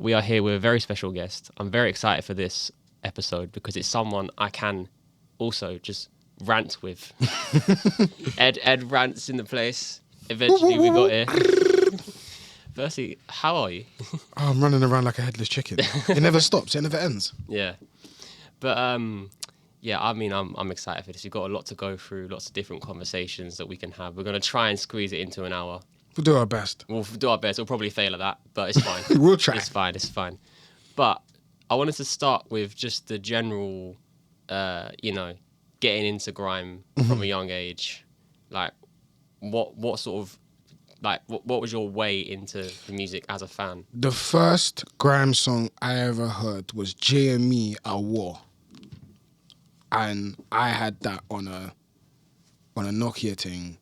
We are here with a very special guest. I'm very excited for this episode because it's someone I can also just rant with. Ed rants in the place. Eventually we got here. Firstly, how are you? I'm running around like a headless chicken. It never stops. It never ends. Yeah. But yeah, I mean, I'm excited for this. We've got a lot to go through, lots of different conversations that we can have. We're going to try and squeeze it into an hour. We'll do our best. We'll do our best. We'll probably fail at that, but it's fine. We'll try. It's fine. But I wanted to start with just the general, getting into grime from a young age. Like, what sort of, like, what was your way into the music as a fan? The first grime song I ever heard was JME at War. And I had that on a Nokia thing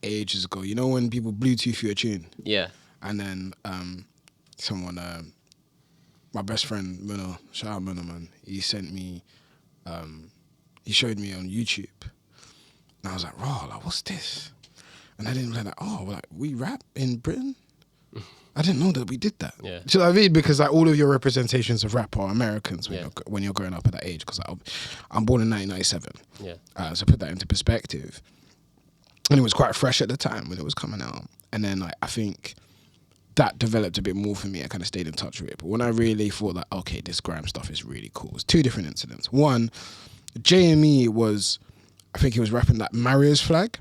ages ago. You know when people Bluetooth you a tune? Yeah. And then someone, my best friend, Muno, shout out Muno, man, he sent me, he showed me on YouTube. And I was like, raw, like, what's this? And I didn't like, we rap in Britain? I didn't know that we did that. Yeah. Do you know what I mean? Because like all of your representations of rap are Americans when you're growing up at that age. Because I'm born in 1997. Yeah. So put that into perspective. And it was quite fresh at the time when it was coming out. And then like I think that developed a bit more for me. I kind of stayed in touch with it. But when I really thought that, okay, this grime stuff is really cool, it was two different incidents. One, JME was, I think he was rapping like Mario's Flag.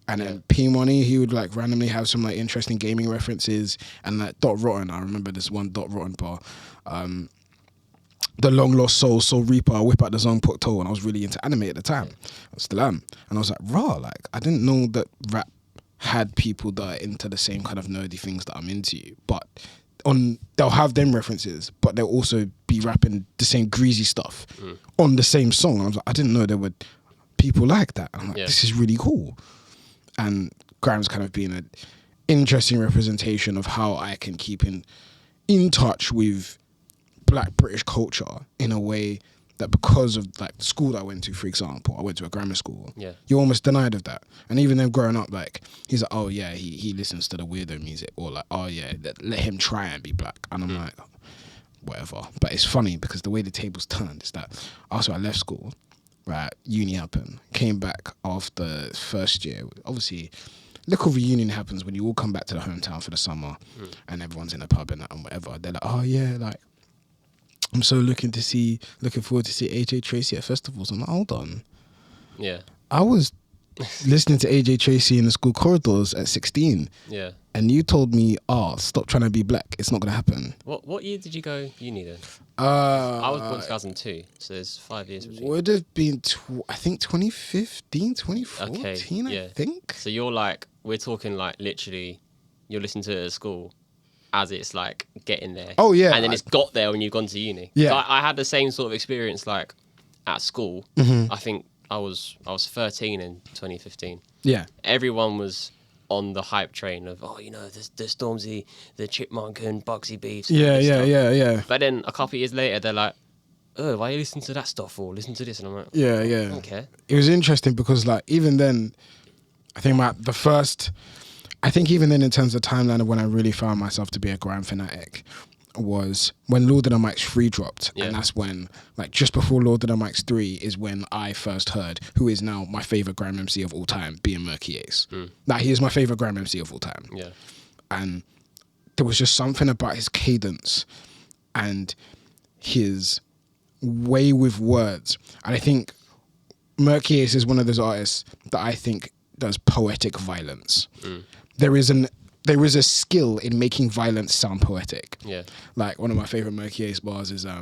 And then P Money, he would like randomly have some like interesting gaming references. And like Dot Rotten, I remember this one Dot Rotten bar. The Long Lost Soul Reaper, I whip out the Zone Put Toe, and I was really into anime at the time. I still am. And I was like, raw, like I didn't know that rap had people that are into the same kind of nerdy things that I'm into. But they'll have them references, but they'll also be rapping the same greasy stuff on the same song. And I was like, I didn't know there were people like that. I'm like, this is really cool. And grime's kind of been an interesting representation of how I can keep in touch with Black British culture in a way that, because of like the school that I went to, for example, I went to a grammar school. Yeah. You're almost denied of that. And even then growing up, like he's like, oh yeah, he listens to the weirdo music, or like, oh yeah, let him try and be black. And I'm like, whatever. But it's funny because the way the tables turned is that after I left school, right, uni happened, came back after first year. Obviously, little reunion happens when you all come back to the hometown for the summer and everyone's in the pub and whatever. They're like, oh yeah, like, I'm so looking forward to see AJ Tracy at festivals. I'm like, hold on. Yeah. I was listening to AJ Tracy in the school corridors at 16. Yeah. And you told me, stop trying to be black. It's not going to happen. What year did you go uni then? I was born 2002, so there's 5 years between. Would have been, I think 2015, 2014, I think. So you're like, we're talking like literally, you're listening to it at school as it's like getting there. Oh yeah. And then it's got there when you've gone to uni. Yeah. So I had the same sort of experience like at school. I think I was 13 in 2015. Yeah. Everyone was on the hype train of, the Stormzy, the Chipmunk and Bugsy beefs. Yeah. But then a couple of years later, they're like, oh, why are you listening to that stuff for? Listen to this. And I'm like, I don't care. It was interesting because like, even then, I think even then in terms of timeline of when I really found myself to be a grime fanatic was when Lord of the Mics 3 dropped. Yeah. And that's when, like, just before Lord of the Mics 3 is when I first heard who is now my favourite grime MC of all time, being Murky Ace. Like, he is my favourite grime MC of all time. Yeah. And there was just something about his cadence and his way with words. And I think Murky Ace is one of those artists that I think does poetic violence. There is a skill in making violence sound poetic. Yeah. Like one of my favorite Murky Ace bars is I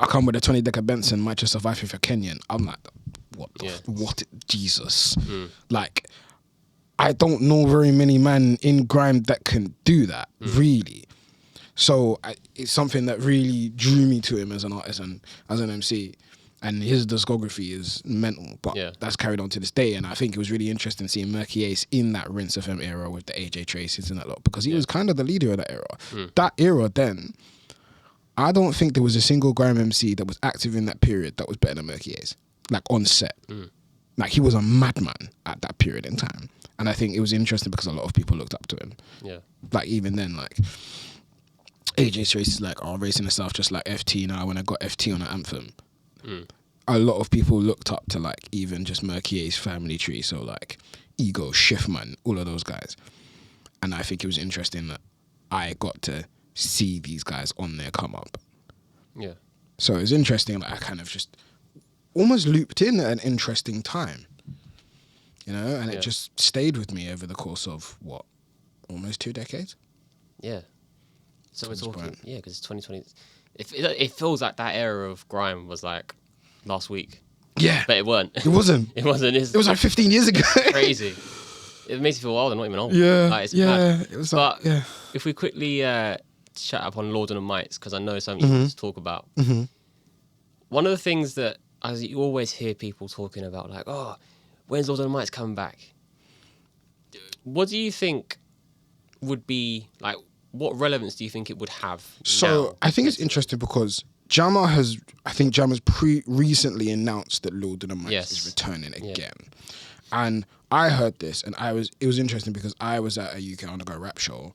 come with a 20 decker Benson, might just survive if you're Kenyan. I'm like, what Jesus. Like, I don't know very many men in grime that can do that, really. So it's something that really drew me to him as an artist and as an MC. And his discography is mental, but that's carried on to this day. And I think it was really interesting seeing Murky Ace in that Rinse FM era with the AJ Tracy's and that lot, because he was kind of the leader of that era. That era then, I don't think there was a single grime MC that was active in that period that was better than Murky Ace, like on set. Like he was a madman at that period in time. And I think it was interesting because a lot of people looked up to him. Yeah. Like even then, like AJ's race is like, racing the South just like FT now when I got FT on an anthem. A lot of people looked up to like even just Merkier's family tree, so like Ego, Schiffman, all of those guys. And I think it was interesting that I got to see these guys on their come up. Yeah. So it was interesting that I kind of just almost looped in at an interesting time, you know, and it just stayed with me over the course of what, almost 2 decades? Yeah. So we're talking, because it's 2020. It feels like that era of grime was like last week. Yeah. But it weren't. It wasn't. It wasn't. It was like 15 years ago. Crazy. It makes me feel old. I'm not even old. Yeah. Like, it's mad. It was but like, if we quickly chat up on Lord and the Mites, because I know something you want to talk about. One of the things that you always hear people talking about, like, oh, when's Lord and the Mites coming back? What do you think would be, like, what relevance do you think it would have? So I think it's interesting because Jammer's recently announced that Lord and the Mites is returning again. And I heard this and it was interesting because I was at a UK Underground rap show.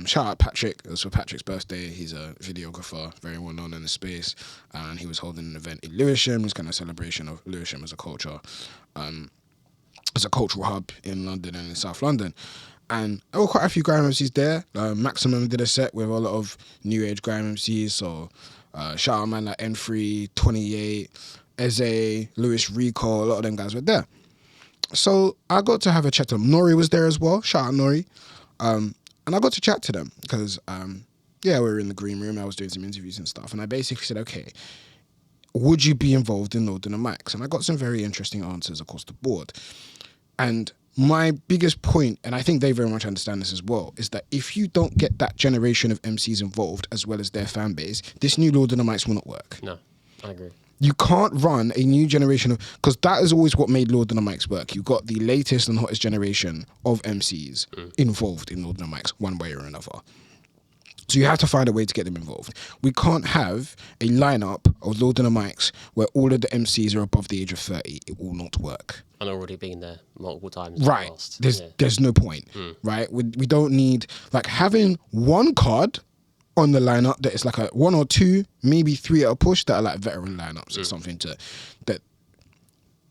Shout out Patrick. It was for Patrick's birthday. He's a videographer, very well known in the space. And he was holding an event in Lewisham. It's kind of a celebration of Lewisham as a culture. As a cultural hub in London and in South London. And there were quite a few grime MCs there. Maximum did a set with a lot of new age grime MCs. So shout out man like N3, 28, Eze, Lewis Rico, a lot of them guys were there. So I got to have a chat to them. Nori was there as well. Shout out Nori. And I got to chat to them because, we were in the green room. I was doing some interviews and stuff. And I basically said, okay, would you be involved in Lord and the Mics? And I got some very interesting answers across the board. And my biggest point, and I think they very much understand this as well, is that if you don't get that generation of MCs involved as well as their fan base, this new Lord and the Mics will not work. No, I agree. You can't run a new generation of... Because that is always what made Lord and the Mics work. You got the latest and hottest generation of MCs involved in Lord and the Mics one way or another. So you have to find a way to get them involved. We can't have a lineup of Lord and the Mics where all of the MCs are above the age of 30. It will not work. And already been there multiple times. Right. There's no point, right? We don't need... Like, having one card on the lineup that is like a 1 or 2, maybe 3 at a push that are like veteran lineups or something that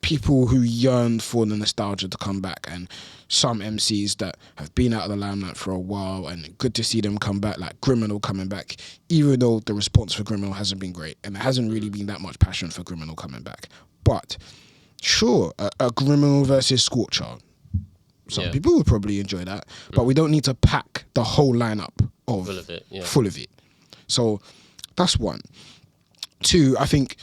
people who yearn for the nostalgia to come back, and some MCs that have been out of the limelight for a while and good to see them come back, like Criminal coming back, even though the response for Criminal hasn't been great and there hasn't really been that much passion for Criminal coming back. But sure, a Criminal versus Scorcher. Some people would probably enjoy that, but we don't need to pack the whole lineup full of it. So that's one. 2, I think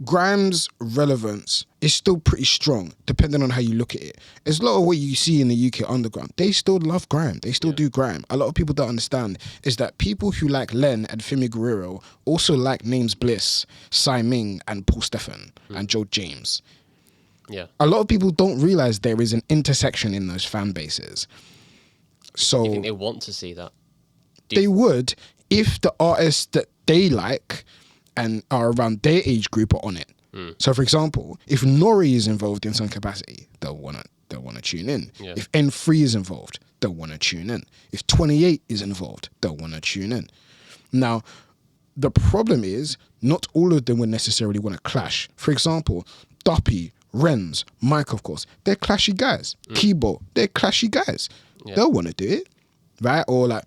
grime's relevance is still pretty strong, depending on how you look at it. There's a lot of what you see in the UK underground. They still love grime. They still do grime. A lot of people don't understand is that people who like Len and Femi Guerrero also like Names Bliss, Sai Ming, and Paul Stephan, and Joe James. Yeah. A lot of people don't realize there is an intersection in those fan bases. So you think they want to see that? They would if the artists that they like and are around their age group are on it. So, for example, if Nori is involved in some capacity, they'll wanna tune in. Yeah. If N3 is involved, they'll wanna tune in. If 28 is involved, they'll wanna tune in. Now, the problem is not all of them would necessarily want to clash. For example, Duppy, Rents, Mike, of course, they're clashy guys. Kibo, they're clashy guys. Yeah. They'll want to do it, right? Or like,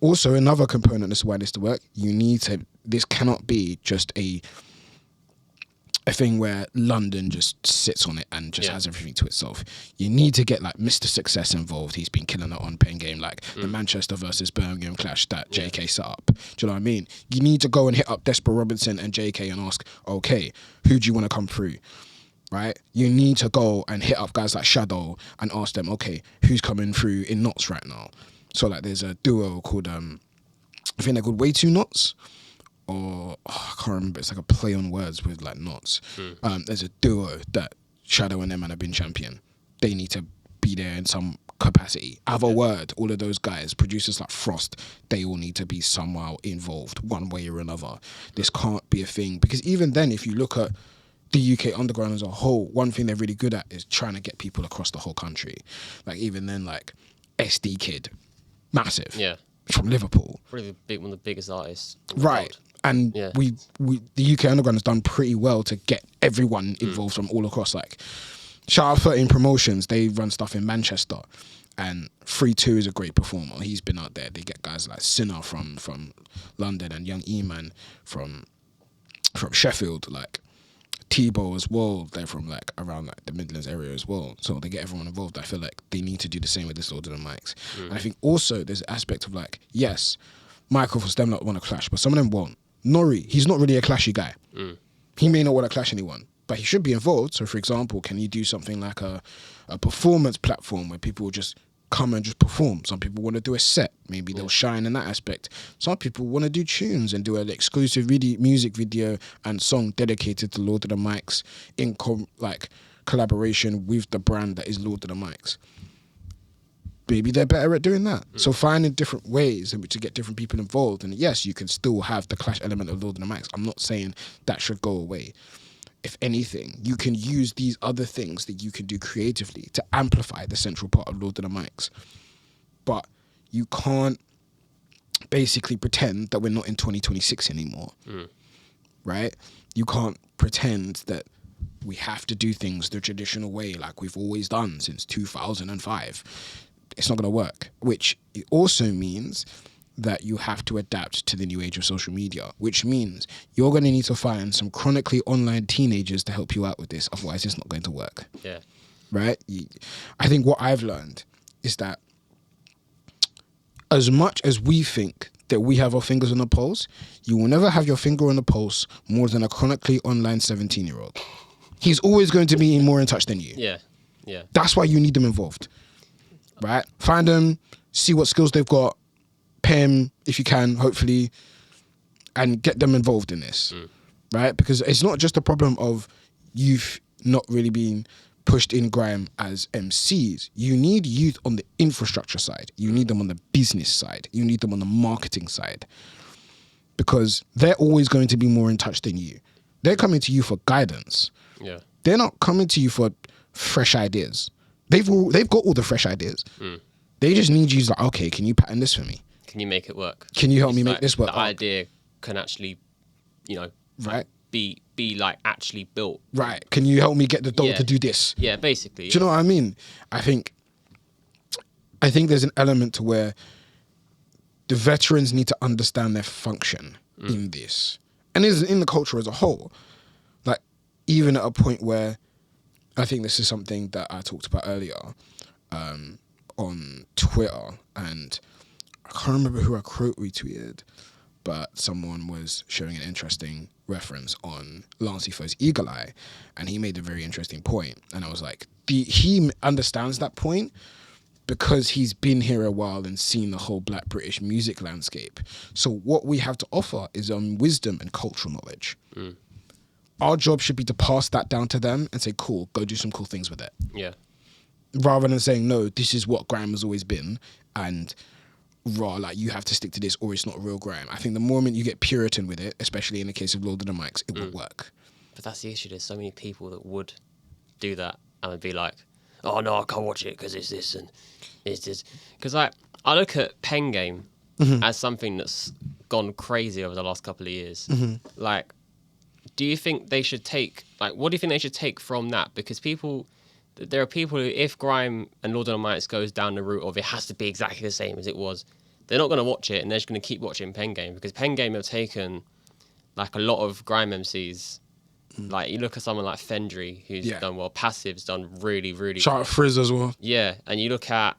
also another component as to why this to work, this cannot be just a thing where London just sits on it and just has everything to itself. You need to get like Mr. Success involved. He's been killing it on Pen Game, like the Manchester versus Birmingham clash that JK set up. Do you know what I mean? You need to go and hit up Desperate Robinson and JK and ask, okay, who do you want to come through? Right? You need to go and hit up guys like Shadow and ask them, okay, who's coming through in Knots right now? So like there's a duo called, I think they're called Way Too Knots. Or I can't remember, it's like a play on words with like Knots. There's a duo that Shadow and them have been champion. They need to be there in some capacity. Other word, all of those guys, producers like Frost, they all need to be somehow involved one way or another. This can't be a thing, because even then, if you look at the UK underground as a whole, one thing they're really good at is trying to get people across the whole country. Like even then, like SD Kid, massive. Yeah. from Liverpool. Probably one of the biggest artists. Right. And we the UK Underground has done pretty well to get everyone involved from all across. Like, shout out 13 Promotions. They run stuff in Manchester. And 3-2 is a great performer. He's been out there. They get guys like Sinner from London and Young E-Man from Sheffield, like Tebow as well. They're from like around like the Midlands area as well. So they get everyone involved. I feel like they need to do the same with this Lord of the Mics. And I think also there's an aspect of like, yes, Michael for them not want to clash, but some of them won't. Nori, he's not really a clashy guy. He may not want to clash anyone, but he should be involved. So for example, can you do something like a performance platform where people will just come and just perform? Some people want to do a set. Maybe they'll shine in that aspect. Some people want to do tunes and do an exclusive music video and song dedicated to Lord of the Mics in collaboration with the brand that is Lord of the Mics. Maybe they're better at doing that. So finding different ways in which to get different people involved. And yes, you can still have the clash element of Lord of the Mics. I'm not saying that should go away. If anything, you can use these other things that you can do creatively to amplify the central part of Lord of the Mics. But you can't basically pretend that we're not in 2026 anymore, right? You can't pretend that we have to do things the traditional way like we've always done since 2005. It's not going to work, which also means that you have to adapt to the new age of social media, which means you're going to need to find some chronically online teenagers to help you out with this. Otherwise, it's not going to work. Yeah. Right? I think what I've learned is that as much as we think that we have our fingers on the pulse, you will never have your finger on the pulse more than a chronically online 17-year-old. He's always going to be more in touch than you. Yeah. Yeah. That's why you need them involved. Right? Find them, see what skills they've got, pay them if you can, hopefully, and get them involved in this, right? Because it's not just a problem of youth not really being pushed in grime as MCs. You need youth on the infrastructure side. You need them on the business side. You need them on the marketing side. Because they're always going to be more in touch than you. They're coming to you for guidance. Yeah. They're not coming to you for fresh ideas. They've got all the fresh ideas. They just need you to like, okay, can you pattern this for me? Can you make it work? Can you help me make this work? The idea can actually, right, be like actually built. Right. Can you help me get the doll to do this? Yeah, basically. Do you know what I mean? I think there's an element to where the veterans need to understand their function in this, and in the culture as a whole. Like, even at a point where I think this is something that I talked about earlier on Twitter, and I can't remember who I quote retweeted, but someone was showing an interesting reference on Lancey Foe's Eagle Eye, and he made a very interesting point. And I was like, he understands that point because he's been here a while and seen the whole Black British music landscape. So what we have to offer is wisdom and cultural knowledge. Our job should be to pass that down to them and say, cool, go do some cool things with it. Yeah. Rather than saying, no, this is what grime has always been, and like you have to stick to this or it's not real grime. I think the moment you get Puritan with it, especially in the case of Lord of the Mics, it won't work. But that's the issue. There's so many people that would do that and would be like, oh no, I can't watch it because it's this and it's this. Because I look at Pen Game as something that's gone crazy over the last couple of years. Like, do you think they should take, like, what do you think they should take from that? Because there are people who, if grime and Lord of the Mics goes down the route of it has to be exactly the same as it was, they're not going to watch it and they're just going to keep watching Pen Game, because Pen Game have taken like a lot of grime MCs. Like, you look at someone like Fendry, who's done well. Passive's done really, really Shout out Frizz as well. Yeah, and you look at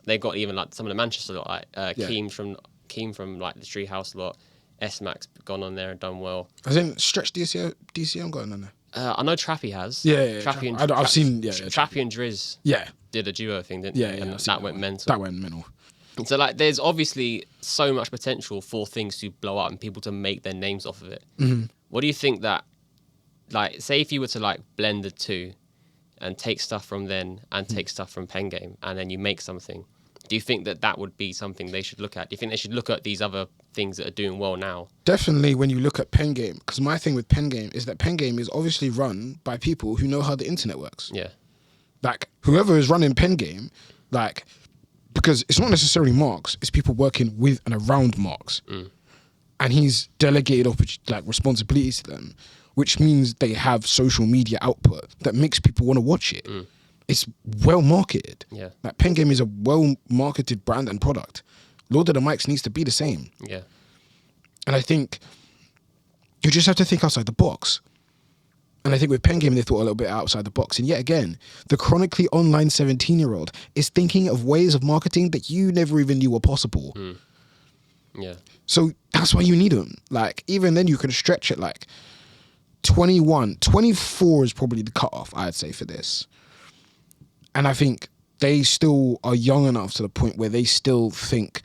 they've got even like some of the Manchester lot, like Keem from like the Treehouse lot. S-Mac's gone on there and done well. I think Stretch DCM got on there. I know Trappy has. Yeah. Trappy I've seen. Trappy and Driz. Yeah. Did a duo thing, didn't they? And that went mental. That went mental. So like, there's obviously so much potential for things to blow up and people to make their names off of it. What do you think that, like, say if you were to like blend the two and take stuff from then and take stuff from Pen Game and then you make something, do you think that would be something they should look at? Do you think they should look at these other things that are doing well now? Definitely when you look at Pen Game, because my thing with Pen Game is that Pen Game is obviously run by people who know how the internet works. Yeah. Like, whoever is running Pen Game, like, because it's not necessarily Marks, it's people working with and around Marks. And he's delegated responsibilities to them, which means they have social media output that makes people want to watch it. It's well marketed. Yeah. Like Pen Game is a well marketed brand and product. Lord of the Mics needs to be the same. Yeah. And I think you just have to think outside the box. And I think with Pen Game, they thought a little bit outside the box. And yet again, the chronically online 17-year-old is thinking of ways of marketing that you never even knew were possible. Yeah. So that's why you need them. Like, even then you can stretch it like 21, 24 is probably the cutoff, I'd say, for this. And I think they still are young enough to the point where they still think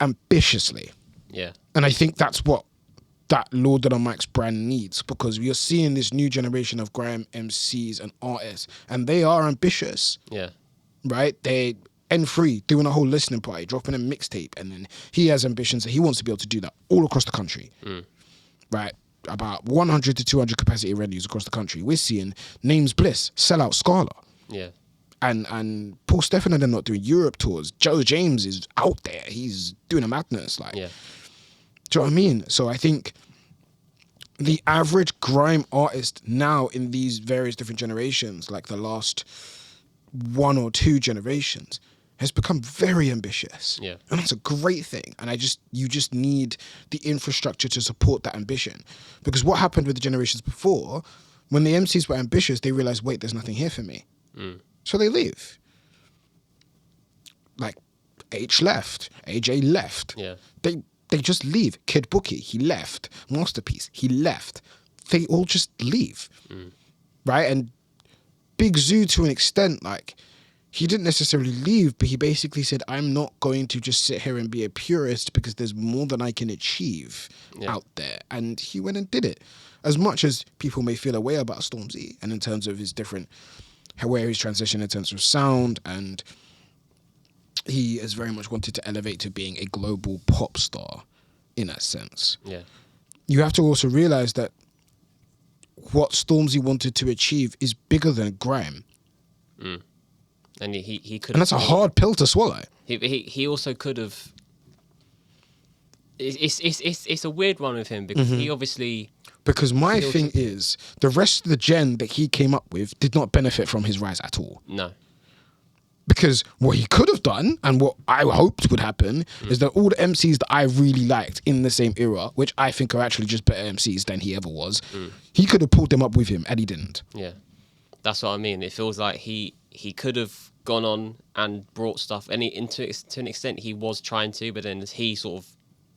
ambitiously. Yeah. And I think that's what that Lord of the Mics brand needs, because we are seeing this new generation of grime MCs and artists, and they are ambitious. Yeah. Right? They N3 doing a whole listening party, dropping a mixtape, and then he has ambitions that he wants to be able to do that all across the country. Right? About 100 to 200 capacity venues across the country. We're seeing Names Bliss sell out Scala. Yeah. And Paul Stefan and them not doing Europe tours. Joe James is out there. He's doing a madness. Like, yeah. Do you know what I mean? So I think the average grime artist now in these various different generations, like the last 1 or 2 generations, has become very ambitious. Yeah. And that's a great thing. And you just need the infrastructure to support that ambition. Because what happened with the generations before, when the MCs were ambitious, they realized, wait, there's nothing here for me. So they leave. Like H left, AJ left. Yeah. They just leave. Kid Bookie, he left. Masterpiece, he left. They all just leave. Right? And Big Zoo, to an extent, like, he didn't necessarily leave, but he basically said, I'm not going to just sit here and be a purist because there's more than I can achieve out there. And he went and did it. As much as people may feel a way about Stormzy, and in terms of his different, where he's transitioned in terms of sound, and he has very much wanted to elevate to being a global pop star in that sense. Yeah. You have to also realize that what Stormzy wanted to achieve is bigger than grime. And he could. And that's a hard pill to swallow. He also could have. It's a weird one with him because he obviously. Because my thing is, the rest of the gen that he came up with did not benefit from his rise at all. No. Because what he could have done, and what I hoped would happen, is that all the MCs that I really liked in the same era, which I think are actually just better MCs than he ever was, he could have pulled them up with him, and he didn't. Yeah. That's what I mean. It feels like he could have gone on and brought stuff, and to an extent he was trying to, but then he sort of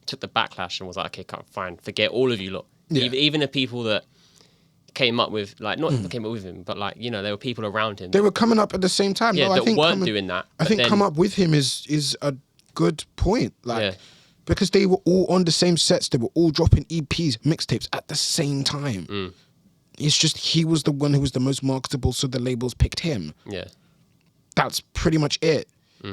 took the backlash and was like, okay, fine, forget all of you lot. Yeah. Even the people that came up with, like, not came up with him, but like, you know, there were people around him. They were coming up at the same time. Yeah, that weren't doing that. I think come up with him is a good point. Like, because they were all on the same sets, they were all dropping EPs, mixtapes at the same time. It's just he was the one who was the most marketable, so the labels picked him. Yeah. That's pretty much it.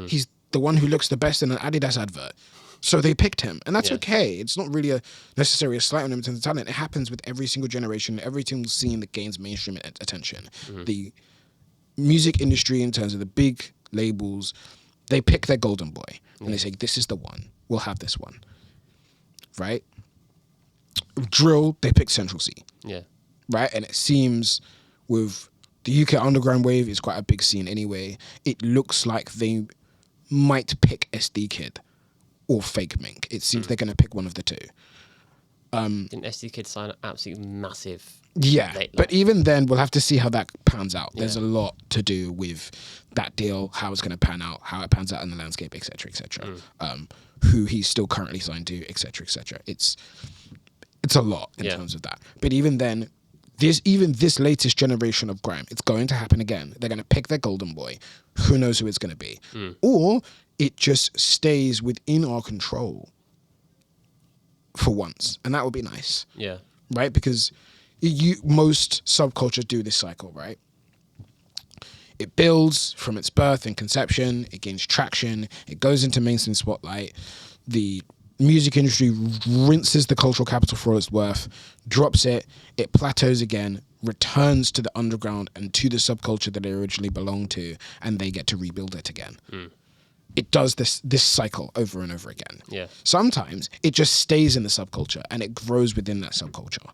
He's the one who looks the best in an Adidas advert. So they picked him. And that's okay. It's not really necessarily a slight on him in terms of talent. It happens with every single generation, every single scene that gains mainstream attention. The music industry, in terms of the big labels, they pick their golden boy. And they say, this is the one. We'll have this one. Right? Drill, they pick Central C. Yeah. Right? And it seems with the UK underground wave, is quite a big scene anyway. It looks like they might pick SD Kid or Fake Mink. It seems they're going to pick one of the two. Didn't SD Kid sign an absolutely massive... Yeah, but even then, we'll have to see how that pans out. There's a lot to do with that deal, how it's going to pan out, how it pans out in the landscape, etc., etc. Who he's still currently signed to, etc., etc. It's a lot in terms of that. But even then, this latest generation of grime, it's going to happen again. They're going to pick their golden boy. Who knows who it's going to be? Or it just stays within our control for once. And that would be nice. Yeah. Right? Because most subcultures do this cycle, right? It builds from its birth and conception. It gains traction. It goes into mainstream spotlight. The music industry rinses the cultural capital for all it's worth, drops it, it plateaus again, returns to the underground and to the subculture that they originally belonged to, and they get to rebuild it again. It does this cycle over and over again. Yeah. Sometimes it just stays in the subculture and it grows within that subculture,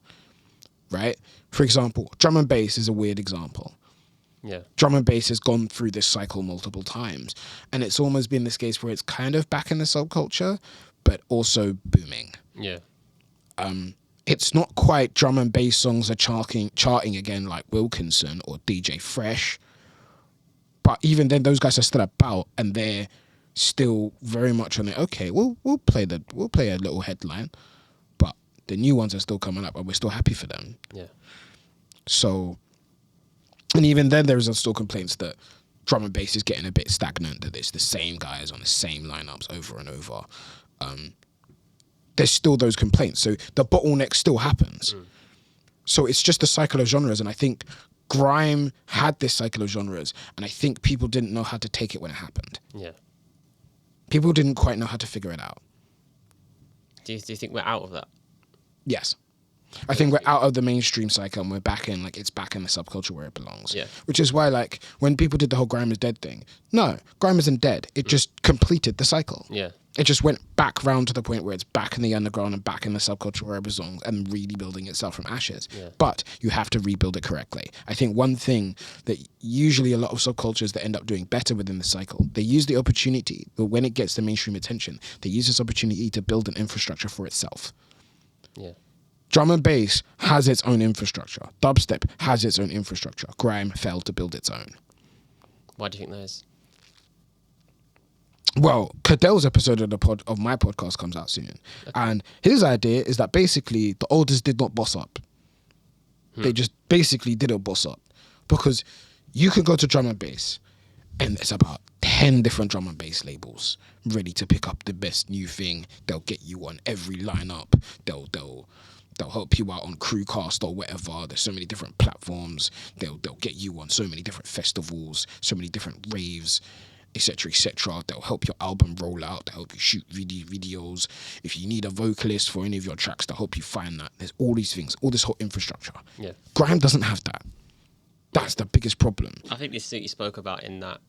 right? For example, drum and bass is a weird example. Yeah. Drum and bass has gone through this cycle multiple times, and it's almost been this case where it's kind of back in the subculture, but also booming. Yeah. It's not quite drum and bass songs are charting again like Wilkinson or DJ Fresh, but even then, those guys are still about, and they're still very much on it. Okay, we'll play a little headline, but the new ones are still coming up, and we're still happy for them. Yeah. So, and even then, there's still complaints that drum and bass is getting a bit stagnant. That it's the same guys on the same lineups over and over. There's still those complaints. So the bottleneck still happens. So it's just a cycle of genres, and I think grime had this cycle of genres, and I think people didn't know how to take it when it happened. Yeah. People didn't quite know how to figure it out. Do you think we're out of that? Yes. I think we're out of the mainstream cycle and we're back in, like, it's back in the subculture where it belongs. Yeah. Which is why, like, when people did the whole grime is dead thing, no, grime isn't dead. It just completed the cycle. Yeah. It just went back round to the point where it's back in the underground and back in the subculture where it belongs and really building itself from ashes. Yeah. But you have to rebuild it correctly. I think one thing that usually a lot of subcultures that end up doing better within the cycle, they use the opportunity, but when it gets the mainstream attention, they use this opportunity to build an infrastructure for itself. Yeah. Drum and bass has its own infrastructure. Dubstep has its own infrastructure. Grime failed to build its own. Why do you think that is? Well, Cadell's episode of my podcast comes out soon. Okay. And his idea is that basically the oldest did not boss up. They just basically didn't boss up. Because you can go to drum and bass and there's about 10 different drum and bass labels ready to pick up the best new thing. They'll get you on every lineup. They'll help you out on Crewcast or whatever. There's so many different platforms. They'll get you on so many different festivals, so many different raves, etc., etc. They'll help your album roll out. They'll help you shoot videos. If you need a vocalist for any of your tracks, they'll help you find that. There's all these things, all this whole infrastructure. Yeah. Grime doesn't have that. That's the biggest problem. I think this thing you spoke about in that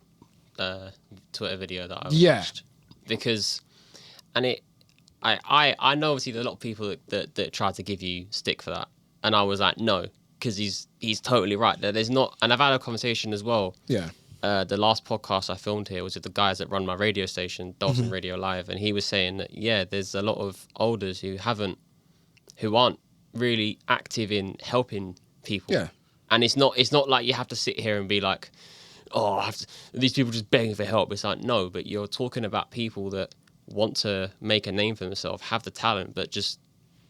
Twitter video that I watched. Because, and I know obviously there are a lot of people that try to give you stick for that, and I was like, no, because he's totally right. There's not, and I've had a conversation as well. Yeah. The last podcast I filmed here was with the guys that run my radio station, Dalton Radio Live, and he was saying that there's a lot of olders who aren't really active in helping people. Yeah. And it's not like you have to sit here and be like, oh, these people just begging for help. It's like, no, but you're talking about people that want to make a name for themselves, have the talent, but just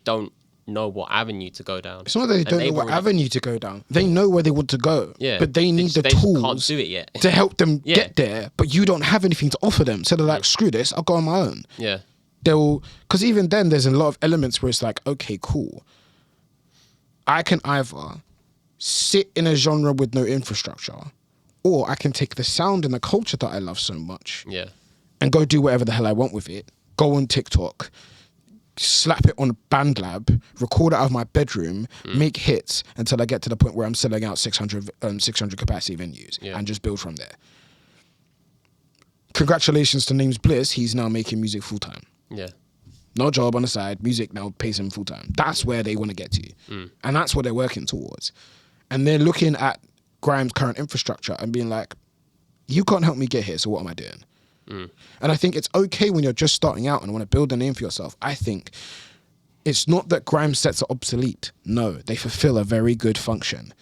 don't know what avenue to go down. It's not that they don't know what avenue to go down. They know where they want to go. Yeah. But they need the tools can't do it yet. to help them get there, but you don't have anything to offer them. So they're like, screw this, I'll go on my own. Yeah. Because even then there's a lot of elements where it's like, okay, cool. I can either sit in a genre with no infrastructure, or I can take the sound and the culture that I love so much and go do whatever the hell I want with it. Go on TikTok, slap it on BandLab, record it out of my bedroom, make hits until I get to the point where I'm selling out 600 capacity venues and just build from there. Congratulations to Names Bliss. He's now making music full-time. Yeah. No job on the side. Music now pays him full-time. That's where they want to get to. And that's what they're working towards. And they're looking at Grime's current infrastructure and being like, you can't help me get here, so what am I doing? And I think it's okay when you're just starting out and want to build a name for yourself. I think it's not that Grime sets are obsolete. No, they fulfill a very good function.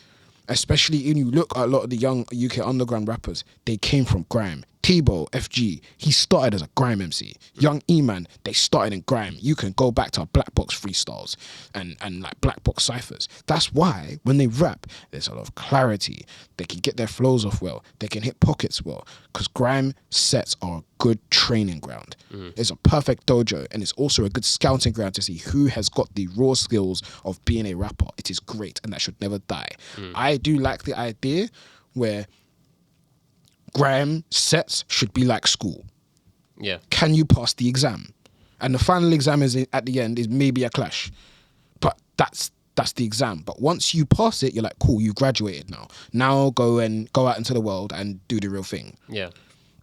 Especially when you look at a lot of the young UK underground rappers, they came from Grime. Tebow, FG, he started as a Grime MC. Young E-Man, they started in Grime. You can go back to Black Box freestyles and like Black Box ciphers. That's why when they rap, there's a lot of clarity. They can get their flows off well. They can hit pockets well. Because Grime sets are a good training ground. It's a perfect dojo, and it's also a good scouting ground to see who has got the raw skills of being a rapper. It is great, and that should never die. I do like the idea where Grime sets should be like school. Yeah. Can you pass the exam? And the final exam is at the end is maybe a clash. But that's That's the exam. But once you pass it, you're like, cool, you graduated now. Now go out into the world and do the real thing. Yeah.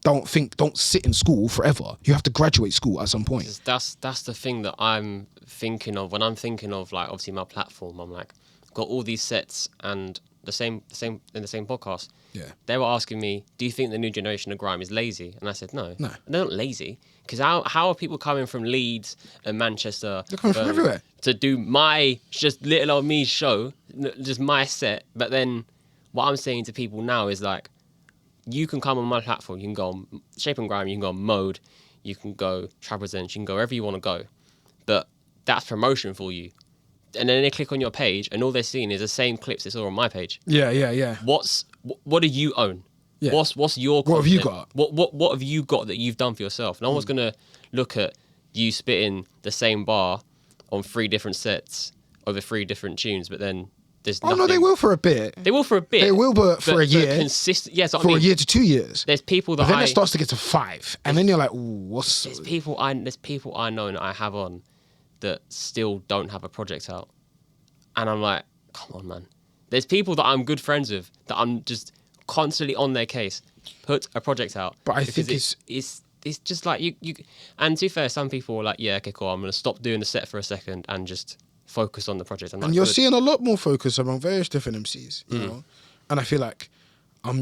Don't sit in school forever. You have to graduate school at some point. That's the thing that I'm thinking of when I'm thinking of, like, obviously my platform. I'm like, got all these sets, and the same in the same podcast. Yeah. They were asking me, do you think the new generation of grime is lazy? And I said, no. No. They're not lazy. Because how are people coming from Leeds and Manchester? They're coming from everywhere. To do my, just little old me show, just my set. But then what I'm saying to people now is, like, you can come on my platform. You can go on Shapin Grime, you can go on Mode, you can go Trapresent, you can go wherever you want to go. But that's promotion for you. And then they click on your page, and all they're seeing is the same clips they saw on my page. Yeah. What do you own? Yeah. What's your content? What have you got? What have you got that you've done for yourself? No one's gonna look at you spitting the same bar on 3 different sets over 3 different tunes, but then there's nothing. No, they will for a bit. They will for a bit. They will, but for a year. Yes, for a year to 2 years. There's people that but then it starts to get to 5, and then you're like, ooh, what's? There's people I know and I have on that still don't have a project out, and I'm like, come on, man. There's people that I'm good friends with that I'm just constantly on their case. Put a project out. But I think it's just like you. And to be fair, some people are like, yeah, okay, cool. I'm gonna stop doing the set for a second and just focus on the project. And you're seeing a lot more focus among various different MCs, you know. And I feel like I'm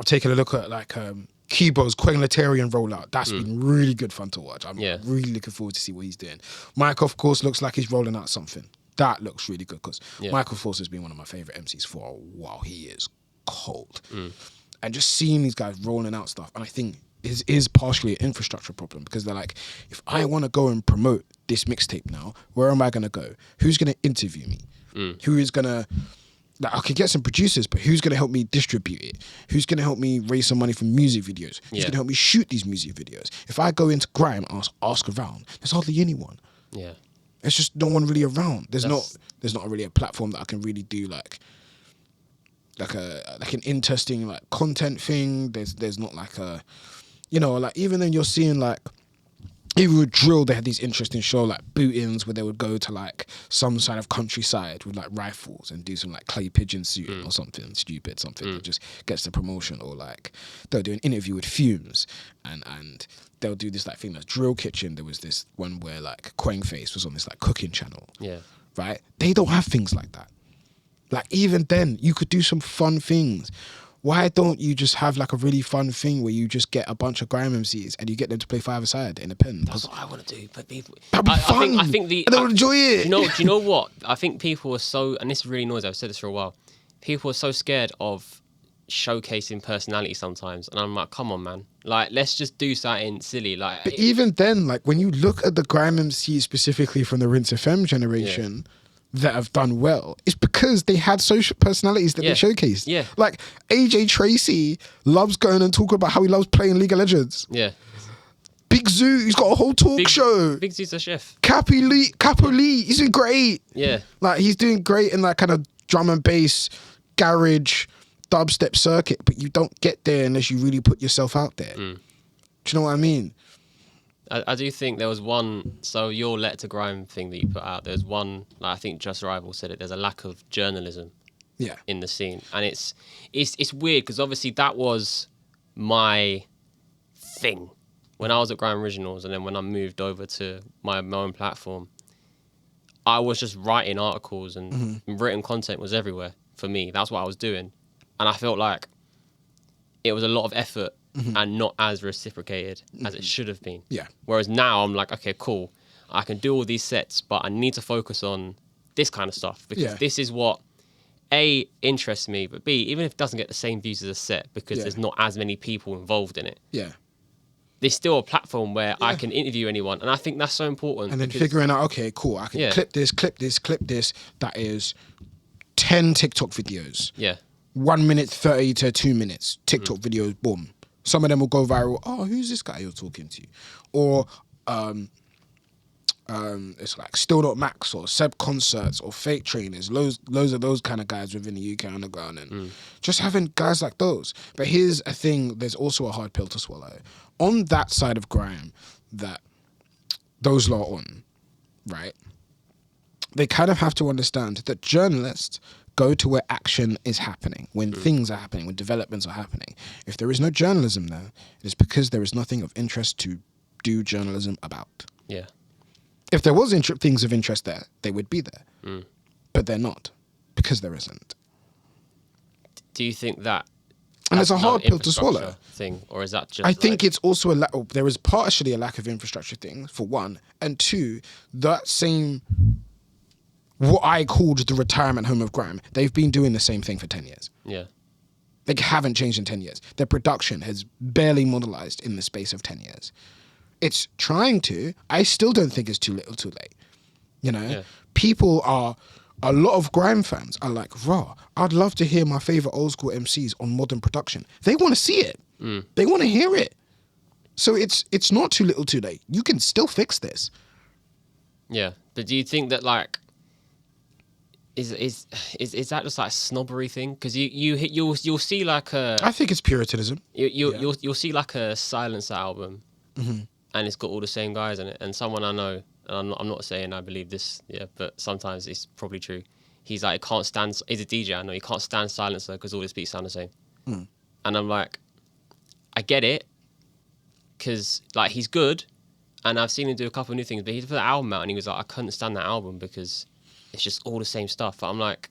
taking a look at like Kibo's Quenlatarian rollout. That's been really good fun to watch. I'm really looking forward to see what he's doing. Mike, of course, looks like he's rolling out something. That looks really good because Michael Force has been one of my favorite MCs for a while. He is cold. And just seeing these guys rolling out stuff, and I think is partially an infrastructure problem because they're like, if I want to go and promote this mixtape now, where am I going to go? Who's going to interview me? Who is going to... Like, I could get some producers, but who's going to help me distribute it? Who's going to help me raise some money for music videos? Who's going to help me shoot these music videos? If I go into grime and ask around, there's hardly anyone. Yeah. It's just no one really around. There's not really a platform that I can really do like an interesting like content thing. There's not like a, you know, like even then you're seeing like, even with drill, they had these interesting show like boot-ins where they would go to like some side of countryside with like rifles and do some like clay pigeon shooting or something stupid, something that just gets the promotion. Or like they'll do an interview with Fumes and they'll do this like thing that's Drill Kitchen. There was this one where like Quangface was on this like cooking channel. Yeah. Right? They don't have things like that. Like even then you could do some fun things. Why don't you just have like a really fun thing where you just get a bunch of grime MCs and you get them to play 5-a-side in a pen? That's what I want to do. But people, that'd be fun. I think they would enjoy it. Do you know what? I think people are so, and this really annoys me, I've said this for a while. People are so scared of showcasing personality sometimes, and I'm like, come on, man. Like, let's just do something silly. Like, but even then, like when you look at the grime MCs specifically from the Rinse FM generation. Yeah. That have done well, it's because they had social personalities that they showcased. Yeah. Like AJ Tracy loves going and talking about how he loves playing League of Legends. Yeah. Big Zoo, he's got a whole talk show. Big Zoo's a chef. Capo Lee, he's doing great. Yeah. Like he's doing great in that kind of drum and bass, garage, dubstep circuit, but you don't get there unless you really put yourself out there. Do you know what I mean? I do think there was one, so your Letter to Grime thing that you put out, there's one, like I think Just Rival said it, there's a lack of journalism in the scene. And it's weird because obviously that was my thing when I was at Grime Originals, and then when I moved over to my own platform, I was just writing articles and written content was everywhere for me. That's what I was doing. And I felt like it was a lot of effort and not as reciprocated as it should have been. Yeah. Whereas now I'm like, okay, cool. I can do all these sets, but I need to focus on this kind of stuff because this is what, A, interests me, but B, even if it doesn't get the same views as a set because there's not as many people involved in it. Yeah. There's still a platform where I can interview anyone, and I think that's so important. And then figuring out, okay, cool, I can clip this. That is 10 TikTok videos. Yeah. 1 minute 30 to 2 minutes. TikTok videos, boom. Some of them will go viral. Oh, who's this guy you're talking to? Or it's like Still Not Max or Seb Concerts or Fake Trainers. Loads of those kind of guys within the UK underground, and just having guys like those. But here's a thing, there's also a hard pill to swallow. On that side of grime that those lot are on, right? they kind of have to understand that journalists go to where action is happening, when things are happening, when developments are happening. If there is no journalism there, it is because there is nothing of interest to do journalism about. Yeah. If there was things of interest there, they would be there. But they're not, because there isn't. Do you think that... And it's a hard pill to swallow. Thing, or is that just... I think it's also there is partially a lack of infrastructure thing, for one. And two, that same... what I called the retirement home of grime, they've been doing the same thing for 10 years. Yeah. They haven't changed in 10 years. Their production has barely modelized in the space of 10 years. It's trying to. I still don't think it's too little too late. You know? People are... a lot of grime fans are like, raw, I'd love to hear my favourite old school MCs on modern production. They want to see it. They want to hear it. So it's not too little too late. You can still fix this. Yeah. But do you think that, like... Is that just like a snobbery thing? Because you'll see like a... I think it's puritanism. You'll see like a Silencer album, and it's got all the same guys in it. And someone I know, and I'm not saying I believe this, but sometimes it's probably true. He's like, he's a DJ, I know, he can't stand Silencer because all his beats sound the same. And I'm like, I get it, because like he's good, and I've seen him do a couple of new things, but he put the album out and he was like, I couldn't stand that album because it's just all the same stuff. But I'm like,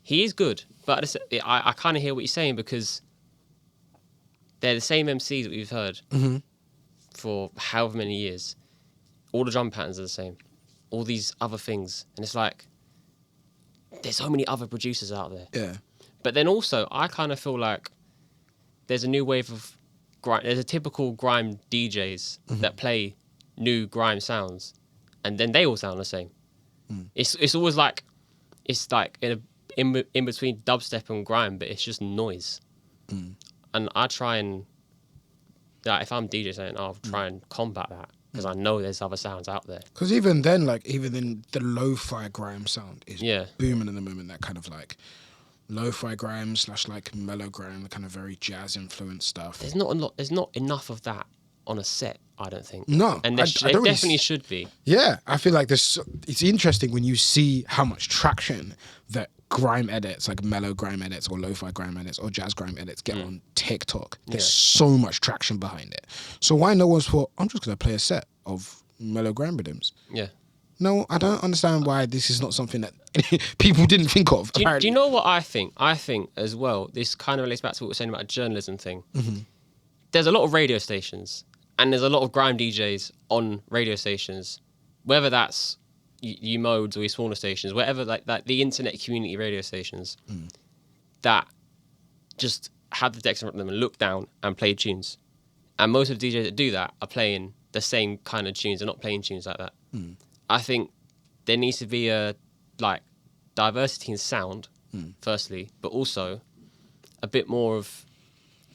he is good, but I kind of hear what you're saying, because they're the same MCs that we've heard for however many years. All the drum patterns are the same. All these other things. And it's like, there's so many other producers out there. Yeah. But then also, I kind of feel like there's a new wave of grime. There's a typical grime DJs that play new grime sounds, and then they all sound the same. It's always like, it's like in between dubstep and grime, but it's just noise. And I try and, like, if I'm DJ saying, I'll try and combat that, because I know there's other sounds out there. Because even then, the lo-fi grime sound is booming in the moment. That kind of like lo-fi grime / like mellow grime, the kind of very jazz influenced stuff. There's not enough of that on a set, I don't think. No, and there definitely should be. Yeah, I feel like it's interesting when you see how much traction that grime edits, like mellow grime edits or lo-fi grime edits or jazz grime edits get on TikTok. There's so much traction behind it. So why no one's thought, I'm just going to play a set of mellow grime rhythms? Yeah. No, I don't understand why this is not something that people didn't think of. Do you know what I think? I think as well, this kind of relates back to what we're saying about a journalism thing. There's a lot of radio stations, and there's a lot of grime DJs on radio stations, whether that's you modes or your smaller stations, whatever, like the internet community radio stations that just have the decks in front of them and look down and play tunes. And most of the DJs that do that are playing the same kind of tunes. They're not playing tunes like that. I think there needs to be a diversity in sound, firstly, but also a bit more of...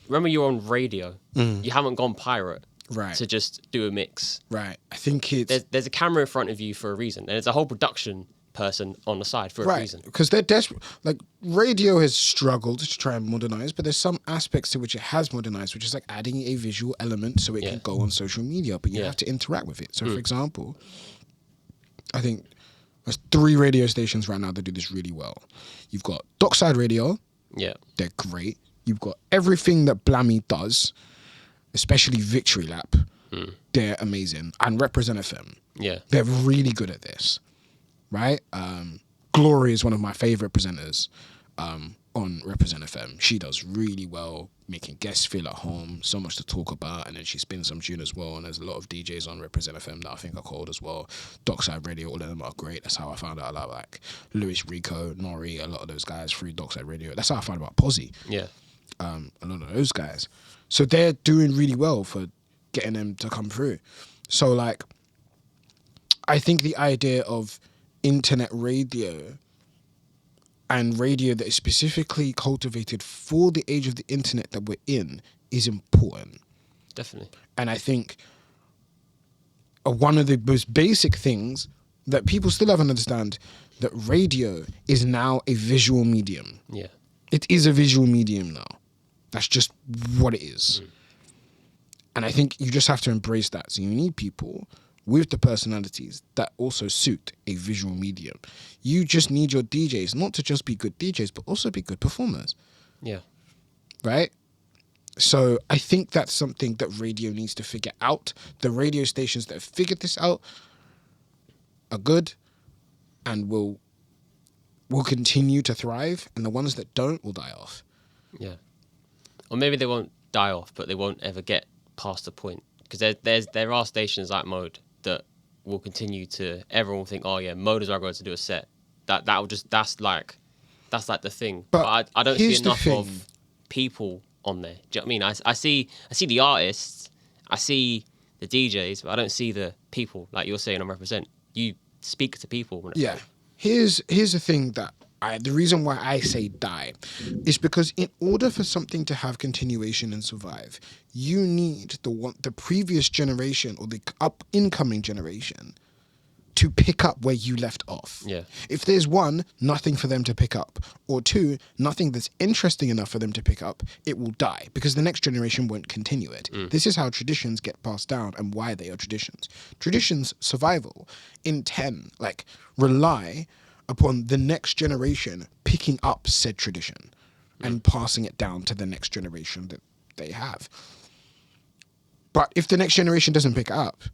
Remember, you're on radio. You haven't gone pirate. Right. To just do a mix. Right. I think it's... There's a camera in front of you for a reason. And there's a whole production person on the side for a reason. Because they're desperate. Like, radio has struggled to try and modernize, but there's some aspects to which it has modernized, which is like adding a visual element so it can go on social media, but you have to interact with it. So, for example, I think there's 3 radio stations right now that do this really well. You've got Dockside Radio. Yeah. They're great. You've got everything that Blammy does, especially Victory Lap. They're amazing. And Represent FM. Yeah. They're really good at this. Right? Glory is one of my favorite presenters on Represent FM. She does really well, making guests feel at home, so much to talk about, and then she spins some tune as well, and there's a lot of DJs on Represent FM that I think are cold as well. Dockside Radio, all of them are great. That's how I found out about like Louis Rico, Nori, a lot of those guys through Dockside Radio. That's how I found out about Posy. Yeah. A lot of those guys. So they're doing really well for getting them to come through. So like, I think the idea of internet radio and radio that is specifically cultivated for the age of the internet that we're in is important. Definitely. And I think one of the most basic things that people still haven't understand, that radio is now a visual medium. Yeah. It is a visual medium now. That's just what it is. And I think you just have to embrace that. So you need people with the personalities that also suit a visual medium. You just need your DJs not to just be good DJs, but also be good performers. Yeah. Right? So I think that's something that radio needs to figure out. The radio stations that have figured this out are good and will continue to thrive, and the ones that don't will die off. Yeah. Or maybe they won't die off, but they won't ever get past the point. Because there are stations like Mode that will continue to, everyone will think, oh yeah, Mode is our going to do a set. That's like the thing. But I don't see enough of people on there. Do you know what I mean? I see the artists, I see the DJs, but I don't see the people. Like you're saying on Represent, you speak to people. When yeah. Here's the thing that the reason why I say die is because in order for something to have continuation and survive, you need the previous generation or the incoming generation to pick up where you left off. Yeah. If there's one, nothing for them to pick up, or two, nothing that's interesting enough for them to pick up, it will die because the next generation won't continue it. This is how traditions get passed down and why they are traditions. Traditions' survival rely upon the next generation picking up said tradition and passing it down to the next generation that they have. But if the next generation doesn't pick it up,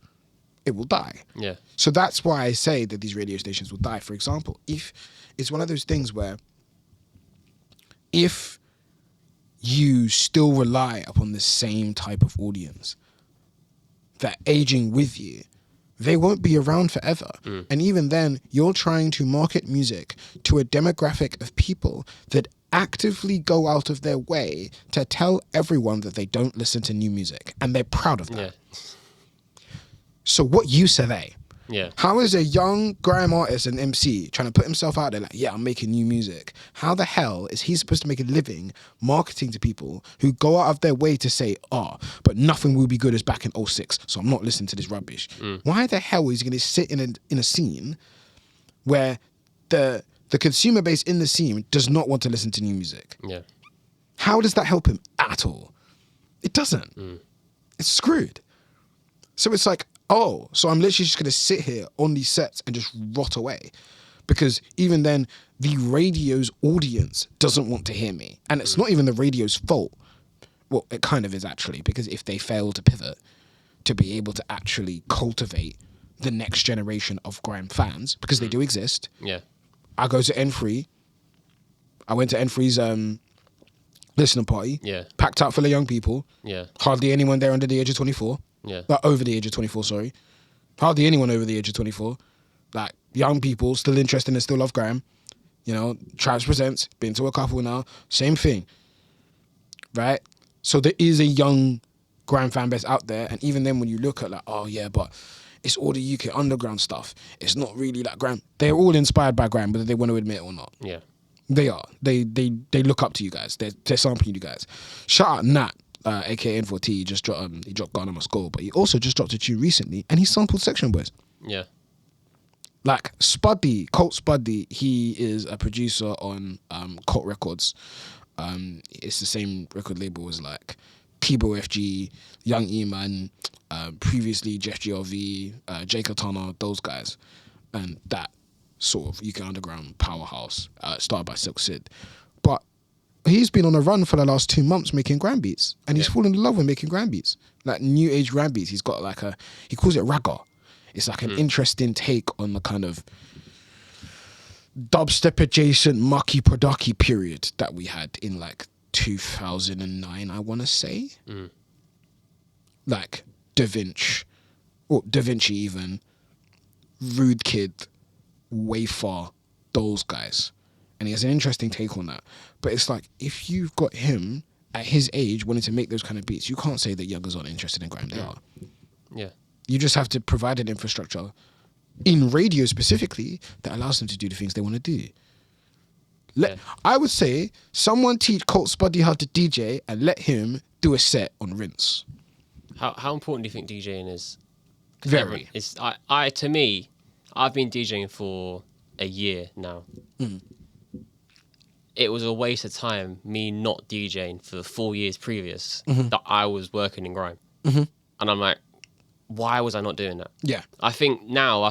it will die. Yeah. So that's why I say that these radio stations will die. For example, if it's one of those things where if you still rely upon the same type of audience that aging with you, they won't be around forever. And even then, you're trying to market music to a demographic of people that actively go out of their way to tell everyone that they don't listen to new music. And they're proud of that. Yeah. So what use are they? Yeah. How is a young grime artist and MC trying to put himself out there like, yeah, I'm making new music? How the hell is he supposed to make a living marketing to people who go out of their way to say, but nothing will be good as back in 2006, so I'm not listening to this rubbish? Why the hell is he going to sit in a scene where the consumer base in the scene does not want to listen to new music? Yeah. How does that help him at all? It doesn't. It's screwed. So it's like, so I'm literally just going to sit here on these sets and just rot away. Because even then, the radio's audience doesn't want to hear me. And it's not even the radio's fault. Well, it kind of is actually, because if they fail to pivot to be able to actually cultivate the next generation of grime fans, because they do exist. Yeah. I go to N3. I went to N3's listening party. Yeah. Packed out full of young people. Yeah. Hardly anyone there under the age of 24. Yeah. Like over the age of 24, sorry. Hardly anyone over the age of 24. Like young people still interested and still love grime. You know, Tribes Presents, been to a couple now, same thing. Right? So there is a young grime fan base out there, and even then when you look at like, but it's all the UK underground stuff. It's not really like grime. They're all inspired by grime, whether they want to admit it or not. Yeah. They are. They look up to you guys. They're sampling you guys. Shout out Nat. aka N4T, he dropped Ghana Must Go, but he also just dropped a tune recently and he sampled Section Boys. Yeah. Like Spuddy, Colt Spuddy, he is a producer on Colt Records. It's the same record label as like Tibo FG, Young E-Man, previously Jeff GRV, Jay Katana, those guys. And that sort of UK underground powerhouse, started by Silk Sid. But he's been on a run for the last 2 months making grime beats, and he's fallen in love with making grime beats, like new age grime beats. He's got like he calls it ragga. It's like an interesting take on the kind of dubstep adjacent mucky producky period that we had in like 2009, I want to say. Like Da Vinci even, Rude Kid, Wafer, those guys. And he has an interesting take on that. But it's like, if you've got him at his age wanting to make those kind of beats, you can't say that youngers aren't interested in grime. They are. Yeah. You just have to provide an infrastructure in radio specifically that allows them to do the things they want to do. I would say someone teach Colt Spuddy how to DJ and let him do a set on Rinse. How important do you think DJing is? Very. To me, I've been DJing for a year now. It was a waste of time, me not DJing for the 4 years previous that I was working in grime. And I'm like, why was I not doing that? Yeah. I think now,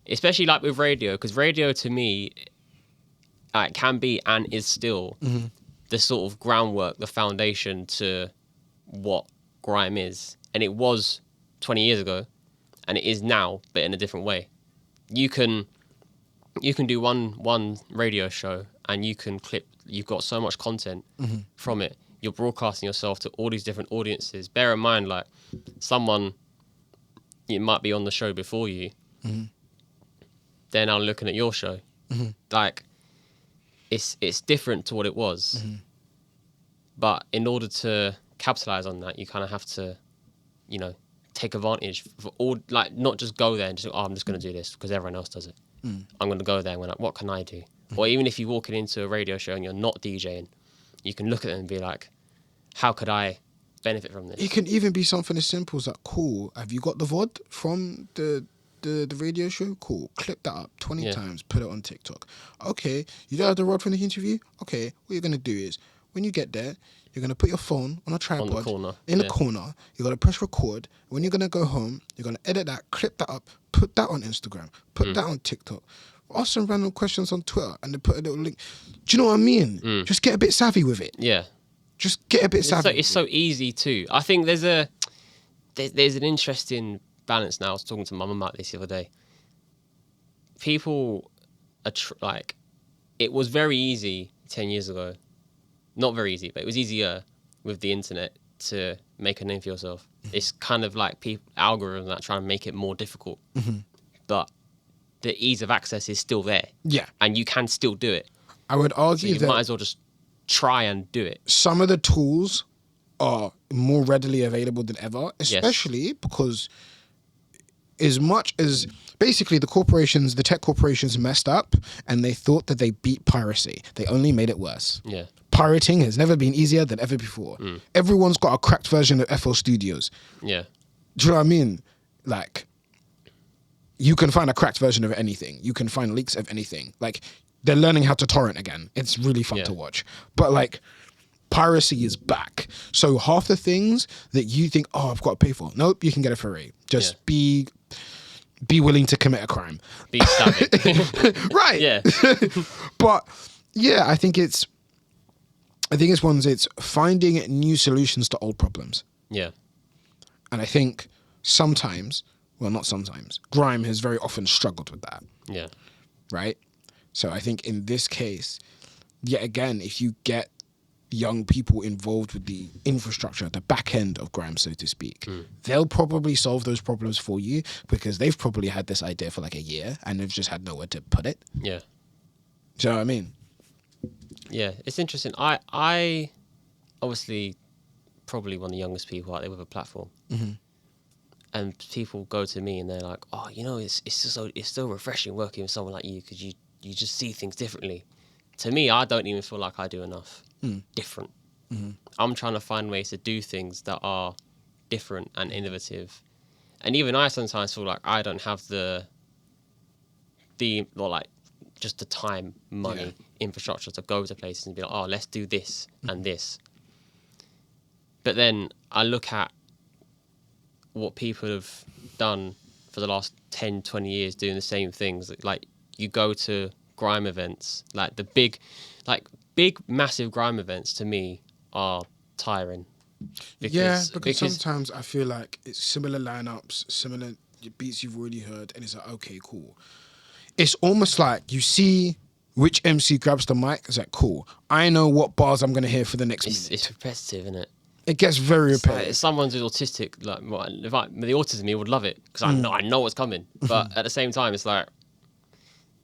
especially like with radio, because radio to me, can be and is still the sort of groundwork, the foundation to what grime is. And it was 20 years ago, and it is now, but in a different way. You can do one radio show, and you've got so much content from it. You're broadcasting yourself to all these different audiences. Bear in mind, like, someone, it might be on the show before you, they're now looking at your show. Like, it's different to what it was. But in order to capitalize on that, you kind of have to, take advantage for all, like, not just go there and just, I'm just going to do this because everyone else does it. I'm going to go there and we're like, what can I do? Or even if you're walking into a radio show and you're not DJing, you can look at them and be like, how could I benefit from this? It can even be something as simple as like, cool, have you got the VOD from the radio show? Cool, clip that up 20 times, put it on TikTok. Okay, you don't have the VOD from the interview? Okay, what you're going to do is, when you get there, you're going to put your phone on a tripod in the corner. You're going to press record. When you're going to go home, you're going to edit that, clip that up, put that on Instagram, put that on TikTok. Ask some random questions on Twitter and then put a little link. Do you know what I mean? Just get a bit savvy with it. Yeah. Just get a bit savvy. It's so easy too. I think there's an interesting balance now. I was talking to my mum about this the other day. People are it was very easy 10 years ago. Not very easy, but it was easier with the internet to make a name for yourself. It's kind of like algorithms that try and make it more difficult. But the ease of access is still there. Yeah. And you can still do it. I would argue that you might as well just try and do it. Some of the tools are more readily available than ever, especially because as much as basically the tech corporations messed up and they thought that they beat piracy, they only made it worse. Yeah. Pirating has never been easier than ever before. Everyone's got a cracked version of FL Studios. Yeah. Do you know what I mean? Like, you can find a cracked version of anything. You can find leaks of anything. Like, they're learning how to torrent again. It's really fun to watch. But, like, piracy is back. So half the things that you think, oh, I've got to pay for, nope, you can get it for free. Just be willing to commit a crime. Be savvy. Right. Yeah. But, yeah, I think it's finding new solutions to old problems. Yeah. And I think sometimes, well, not sometimes, grime has very often struggled with that. Yeah. Right? So I think in this case, yet again, if you get young people involved with the infrastructure, the back end of grime, so to speak, they'll probably solve those problems for you because they've probably had this idea for like a year and they've just had nowhere to put it. Yeah. Do you know what I mean? Yeah, it's interesting. I obviously probably one of the youngest people out there with a platform. And people go to me and they're like, oh, it's so refreshing working with someone like you because you just see things differently. To me, I don't even feel like I do enough different. I'm trying to find ways to do things that are different and innovative. And even I sometimes feel like I don't have just the time, money, infrastructure to go to places and be like, oh, let's do this and this. But then I look at what people have done for the last 10, 20 years doing the same things. Like, you go to grime events, like the big, massive grime events to me are tiring. Because sometimes I feel like it's similar lineups, similar beats you've already heard, and it's like, okay, cool. It's almost like you see which MC grabs the mic. It's like, cool, I know what bars I'm going to hear for the next minute. It's repetitive, isn't it? It gets very repetitive. Like, someone who's autistic, like the autism, he would love it because I know what's coming. But at the same time, it's like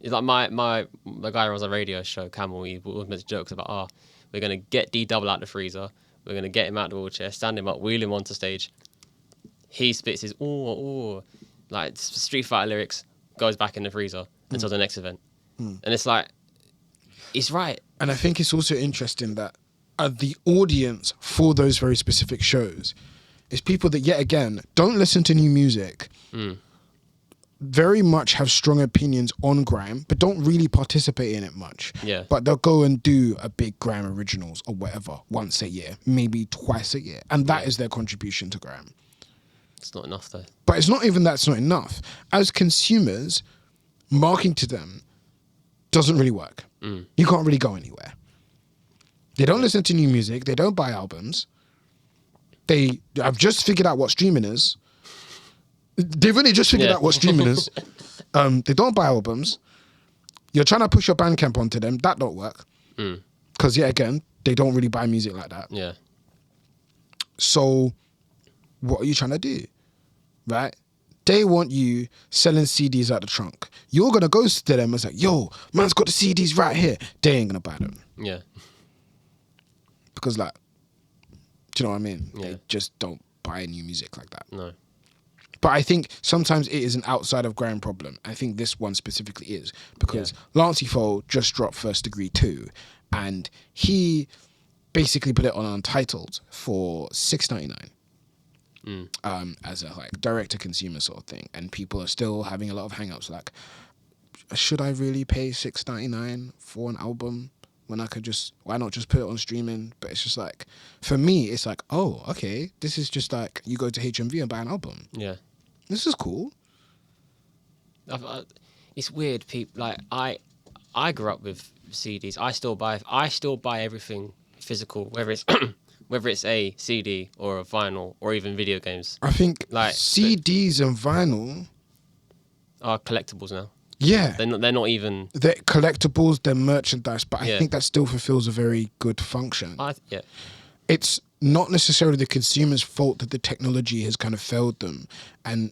the guy who runs a radio show, Camel. He always makes jokes about, we're gonna get D-Double out the freezer, we're gonna get him out the wheelchair, stand him up, wheel him onto stage. He spits his like Street Fighter lyrics, goes back in the freezer until the next event, and it's like, it's right. And I think it's also interesting that the audience for those very specific shows is people that, yet again, don't listen to new music, very much have strong opinions on grime, but don't really participate in it much. Yeah. But they'll go and do a big grime originals or whatever once a year, maybe twice a year. And that is their contribution to grime. It's not enough though. But it's not even that's not enough. As consumers, marketing to them doesn't really work. You can't really go anywhere. They don't listen to new music. They don't buy albums. I've just figured out what streaming is. They've only just figured out what streaming is. They don't buy albums. You're trying to push your Bandcamp onto them. That don't work. Because yet again, they don't really buy music like that. Yeah. So what are you trying to do? Right? They want you selling CDs out the trunk. You're going to go to them and say, yo, man's got the CDs right here. They ain't going to buy them. Yeah. Because like, do you know what I mean? Yeah. They just don't buy new music like that. No. But I think sometimes it is an outside of grime problem. I think this one specifically is because Lancey Foe just dropped First Degree 2 and he basically put it on Untitled for $6.99 as a like direct to consumer sort of thing. And people are still having a lot of hang-ups like, should I really pay $6.99 for an album when I could why not just put it on streaming? But it's just like, for me, it's like, oh, okay, this is just like you go to HMV and buy an album. Yeah. This is cool. It's weird. People like I grew up with CDs. I still buy everything physical, whether it's a CD or a vinyl or even video games. I think like CDs and vinyl are collectibles now. Yeah, they're not even. They're collectibles. They're merchandise, but I think that still fulfills a very good function. It's not necessarily the consumer's fault that the technology has kind of failed them and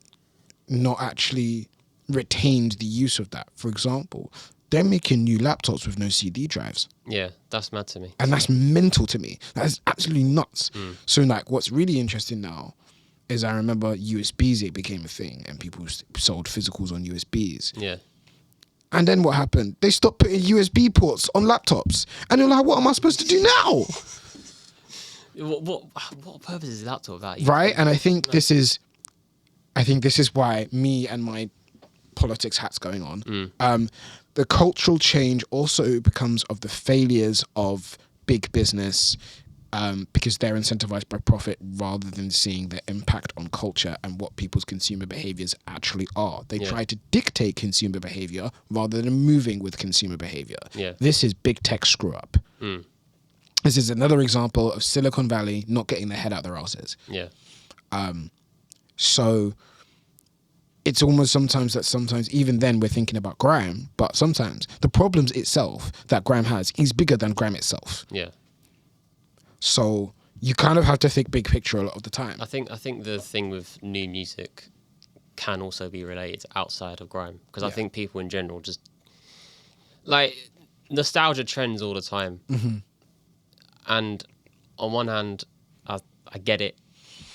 not actually retained the use of that. For example, they're making new laptops with no CD drives. Yeah, that's mad to me. And that's mental to me. That is absolutely nuts. So like what's really interesting now is I remember USBs, it became a thing and people sold physicals on USBs. Yeah. And then what happened? They stopped putting USB ports on laptops. And you're like, what am I supposed to do now? What purpose is a laptop without you? Right? And I think this is why me and my politics hat's going on. The cultural change also becomes of the failures of big business because they're incentivized by profit rather than seeing the impact on culture and what people's consumer behaviors actually are. They try to dictate consumer behavior rather than moving with consumer behavior. Yeah. This is big tech screw up. This is another example of Silicon Valley not getting their head out their asses. Yeah. So it's almost sometimes even then we're thinking about grime, but sometimes the problems itself that grime has is bigger than grime itself. Yeah. So you kind of have to think big picture a lot of the time. I think the thing with new music can also be related to outside of grime because I think people in general just like nostalgia trends all the time. And on one hand, I get it,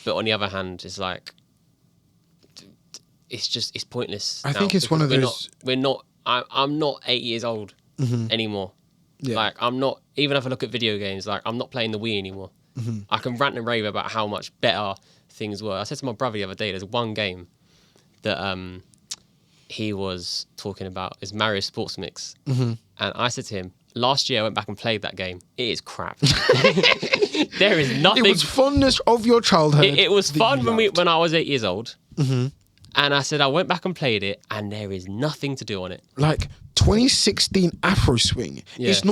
but on the other hand, it's like it's pointless. I think it's one of those. I'm not 8 years old anymore. Yeah. Like I'm not. Even if I look at video games, like I'm not playing the Wii anymore. I can rant and rave about how much better things were. I said to my brother the other day, there's one game that he was talking about is Mario Sports Mix, and I said to him, last year I went back and played that game. It is crap. There is nothing. It was fondness of your childhood. It was fun when I was 8 years old. And I said I went back and played it, and there is nothing to do on it. Like 2016 Afro Swing is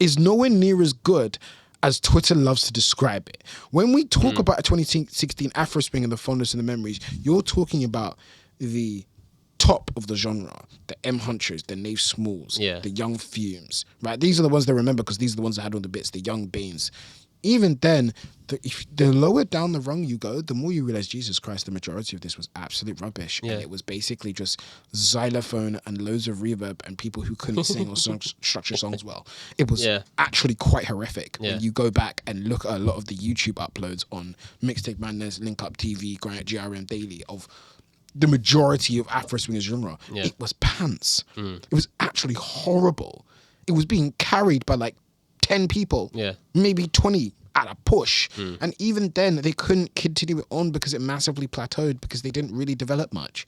is nowhere near as good as Twitter loves to describe it. When we talk about 2016 Afro Swing and the fondness and the memories, you're talking about the top of the genre, the M Hunchers, the Nave Smalls, the Young Fumes, right? These are the ones they remember because these are the ones that had all the bits, the Young Banes. Even then, the lower down the rung you go, the more you realize, Jesus Christ, the majority of this was absolute rubbish. And it was basically just xylophone and loads of reverb and people who couldn't sing or structure songs well. It was actually quite horrific when you go back and look at a lot of the YouTube uploads on Mixtape Madness, Link Up TV, GRM Daily of the majority of Afro Swingers genre. It was pants. It was actually horrible. It was being carried by like 10 people, maybe 20 at a push. And even then, they couldn't continue it on because it massively plateaued because they didn't really develop much.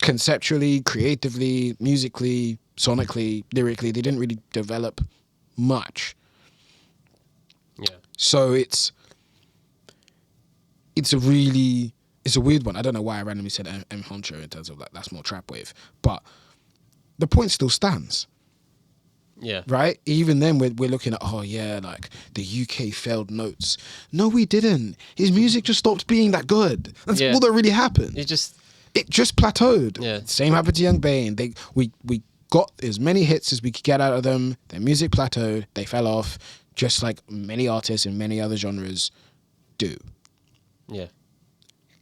Conceptually, creatively, musically, sonically, lyrically, they didn't really develop much. So it's a it's a weird one. I don't know why I randomly said M Honcho in terms of like that's more trap wave, but the point still stands. Yeah. Right? Even then, we're looking at, oh yeah, like the UK failed notes. No, we didn't. His music just stopped being that good. That's all that really happened. It just plateaued. Yeah. Same happened to Young Bane. We got as many hits as we could get out of them. Their music plateaued. They fell off, just like many artists in many other genres do. Yeah.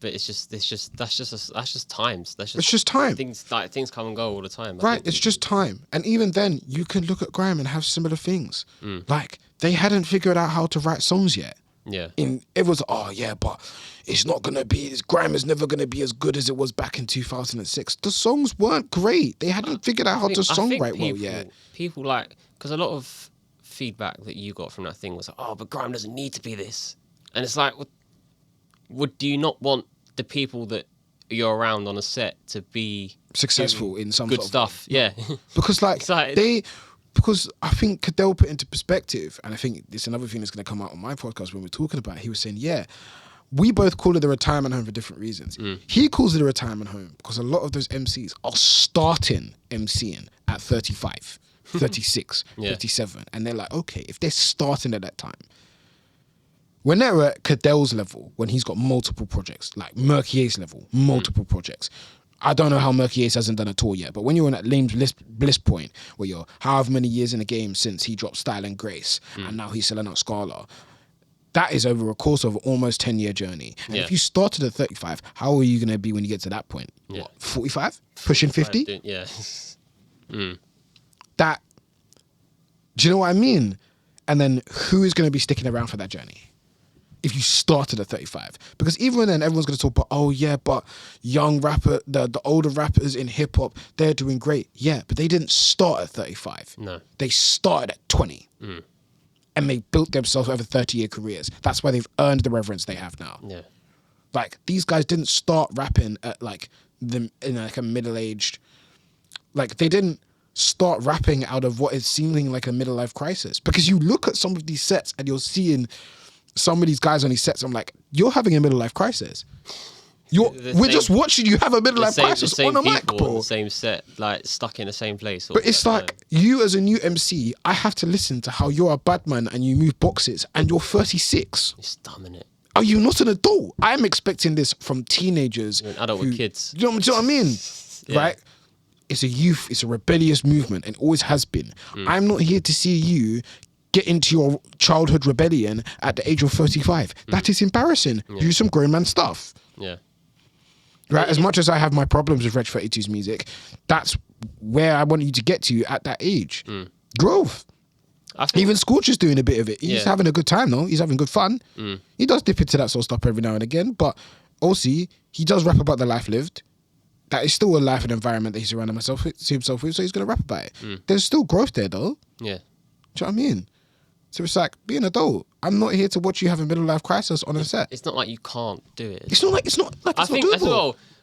But it's just times. It's just time. Things come and go all the time. Right, it's just time. And even then, you can look at grime and have similar things. Like, they hadn't figured out how to write songs yet. Yeah. It was, but it's not going to be, grime is never going to be as good as it was back in 2006. The songs weren't great. They hadn't figured out how to songwrite well yet. People like, because a lot of feedback that you got from that thing was like, but grime doesn't need to be this. And it's like, do you not want the people that you're around on a set to be successful in some good sort of stuff? Yeah. Because because I think Cadell put into perspective, and I think it's another thing that's going to come out on my podcast when we're talking about it, he was saying, we both call it a retirement home for different reasons. He calls it a retirement home because a lot of those MCs are starting MCing at 35, 36, 37. And they're like, okay, if they're starting at that time, when they're at Cadell's level, when he's got multiple projects, like Merkier's level, multiple projects. I don't know how Merkier hasn't done a tour yet, but when you're on that lame bliss point, where you're however many years in the game since he dropped Style and Grace, and now he's selling out Scala, that is over a course of almost 10-year journey. And if you started at 35, how are you going to be when you get to that point? What, 45? Pushing 50? Yeah. That, do you know what I mean? And then who is going to be sticking around for that journey? If you started at 35, because even then everyone's going to talk about, but young rapper, the older rappers in hip hop, they're doing great. Yeah, but they didn't start at 35. No, they started at 20, and they built themselves over 30-year careers. That's why they've earned the reverence they have now. Yeah, like these guys didn't start rapping at like a middle-aged, like they didn't start rapping out of what is seeming like a middle life crisis. Because you look at some of these sets and you're seeing some of these guys on these sets, I'm like, you're having a middle life crisis. We're just watching you have a middle life crisis on a mic, bro. The same set, like stuck in the same place. But it's like, you as a new MC, I have to listen to how you're a bad man and you move boxes and you're 36. It's dumb, innit? Are you not an adult? I'm expecting this from teenagers. You're an adult with kids. You know what I mean? Right? It's a youth, it's a rebellious movement and always has been. I'm not here to see you get into your childhood rebellion at the age of 35. That is embarrassing. Do some grown man stuff. Yeah. Right? As much as I have my problems with Reg 32's music, that's where I want you to get to at that age. Growth. Even Scorch is doing a bit of it. He's having a good time though. He's having good fun. He does dip into that sort of stuff every now and again, but also he does rap about the life lived. That is still a life and environment that he's surrounding himself with, so he's going to rap about it. There's still growth there though. Yeah. Do you know what I mean? So it's like, be an adult. I'm not here to watch you have a middle life crisis on a set. It's not like you can't do it. It's not like it's not think doable. As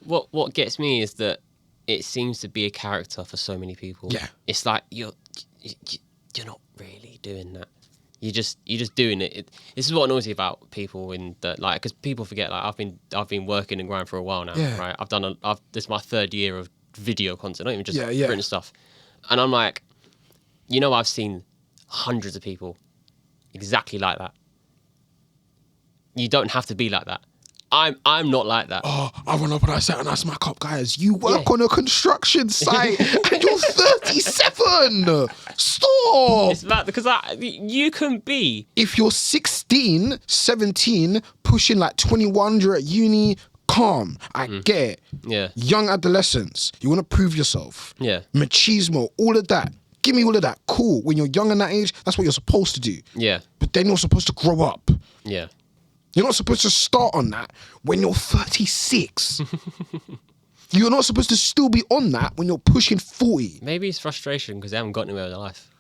well, what gets me is that it seems to be a character for so many people. Yeah. It's like you're not really doing that. You're just doing it. This is what annoys me about people in the because people forget I've been working in grime for a while now. Yeah. Right. This is my 3rd year of video content, not even just yeah. written stuff. And I'm like, I've seen hundreds of people exactly like that. You don't have to be like that. I'm not like that. Oh, I run up and I sat and I smack up guys. You work on a construction site and you're 37. Stop. It's that because you can be. If you're 16, 17, pushing like 21, you're at uni, calm. I get it. Yeah. Young adolescence. You want to prove yourself. Yeah. Machismo, all of that. Give me all of that. Cool. When you're young in that age, that's what you're supposed to do. Yeah. But then you're supposed to grow up. Yeah. You're not supposed to start on that when you're 36. You're not supposed to still be on that when you're pushing 40. Maybe it's frustration because they haven't got anywhere in their life.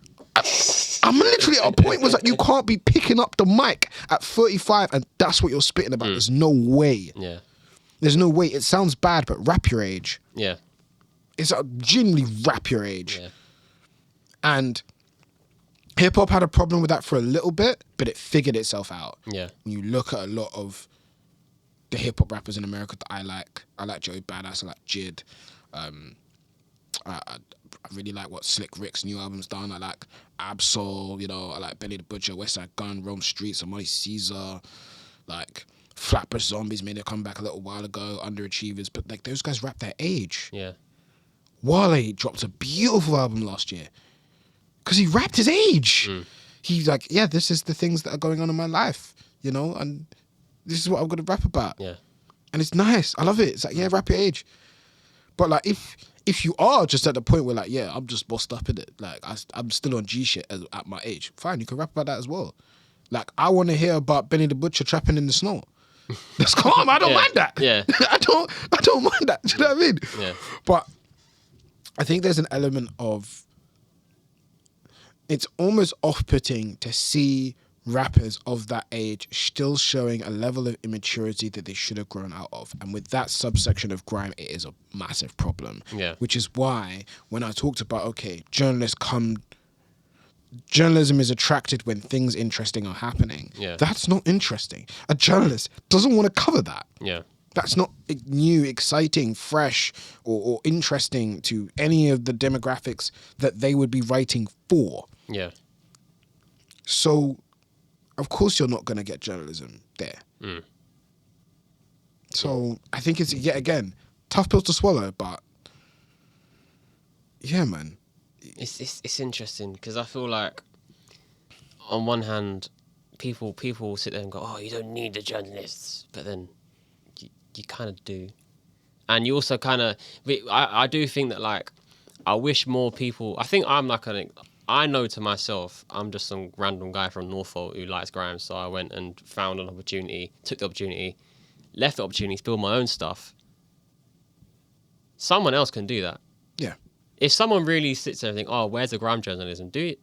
I'm literally at a point where like, you can't be picking up the mic at 35 and that's what you're spitting about. There's no way. Yeah. There's no way. It sounds bad, but rap your age. Yeah. It's genuinely rap your age. Yeah. And hip hop had a problem with that for a little bit, but it figured itself out. Yeah. When you look at a lot of the hip hop rappers in America that I like. I like Joey Badass. I like Jid. I really like what Slick Rick's new album's done. I like Absol. You know, I like Benny the Butcher, Westside Gun, Rome Streets, Amani Caesar. Like Flatbush Zombies made a comeback a little while ago. Underachievers, but like those guys rap their age. Yeah. Wale dropped a beautiful album last year because he rapped his age. He's like, yeah, this is the things that are going on in my life, you know, and this is what I'm going to rap about. Yeah. And it's nice. I love it. It's like, yeah, rap your age. But like, if you are just at the point where like, yeah, I'm just bossed up in it. Like, I'm still on G shit at my age. Fine, you can rap about that as well. Like, I want to hear about Benny the Butcher trapping in the snow. That's calm. I don't mind that. Yeah. I don't mind that. Do you know what I mean? Yeah. But I think there's an element of, it's almost off-putting to see rappers of that age still showing a level of immaturity that they should have grown out of. And with that subsection of grime, it is a massive problem. Yeah. Which is why when I talked about, okay, journalism is attracted when things interesting are happening. Yeah. That's not interesting. A journalist doesn't want to cover that. Yeah. That's not new, exciting, fresh, or interesting to any of the demographics that they would be writing for. Yeah. So, of course, you're not going to get journalism there. So, I think it's, yet again, tough pill to swallow, but yeah, man. It's interesting because I feel like, on one hand, people will sit there and go, "Oh, you don't need the journalists," but then you kind of do, and you also kind of. I do think that like, I wish more people. I think I'm like I know to myself, I'm just some random guy from Norfolk who likes grime, so I went and found an opportunity, took the opportunity, left the opportunity to build my own stuff. Someone else can do that. Yeah. If someone really sits there and think, "Oh, where's the grime journalism?" Do it.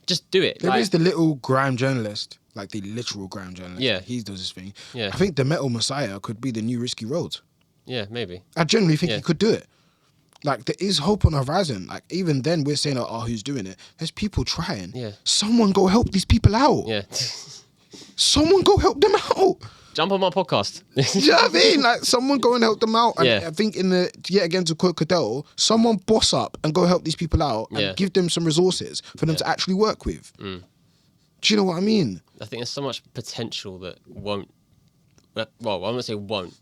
Just do it. There is the little grime journalist, like the literal grime journalist. Yeah. He does his thing. Yeah. I think the Metal Messiah could be the new Risky Road. Yeah, maybe. I genuinely think he could do it. Like, there is hope on the horizon. Like, even then, we're saying, oh, who's doing it? There's people trying. Yeah. Someone go help these people out. Yeah. Someone go help them out. Jump on my podcast. Do you know what I mean? Like, someone go and help them out. And Yeah. I think yet again, to quote Cadell, someone boss up and go help these people out and give them some resources for them to actually work with. Do you know what I mean? I think there's so much potential that won't, well, I won't say won't,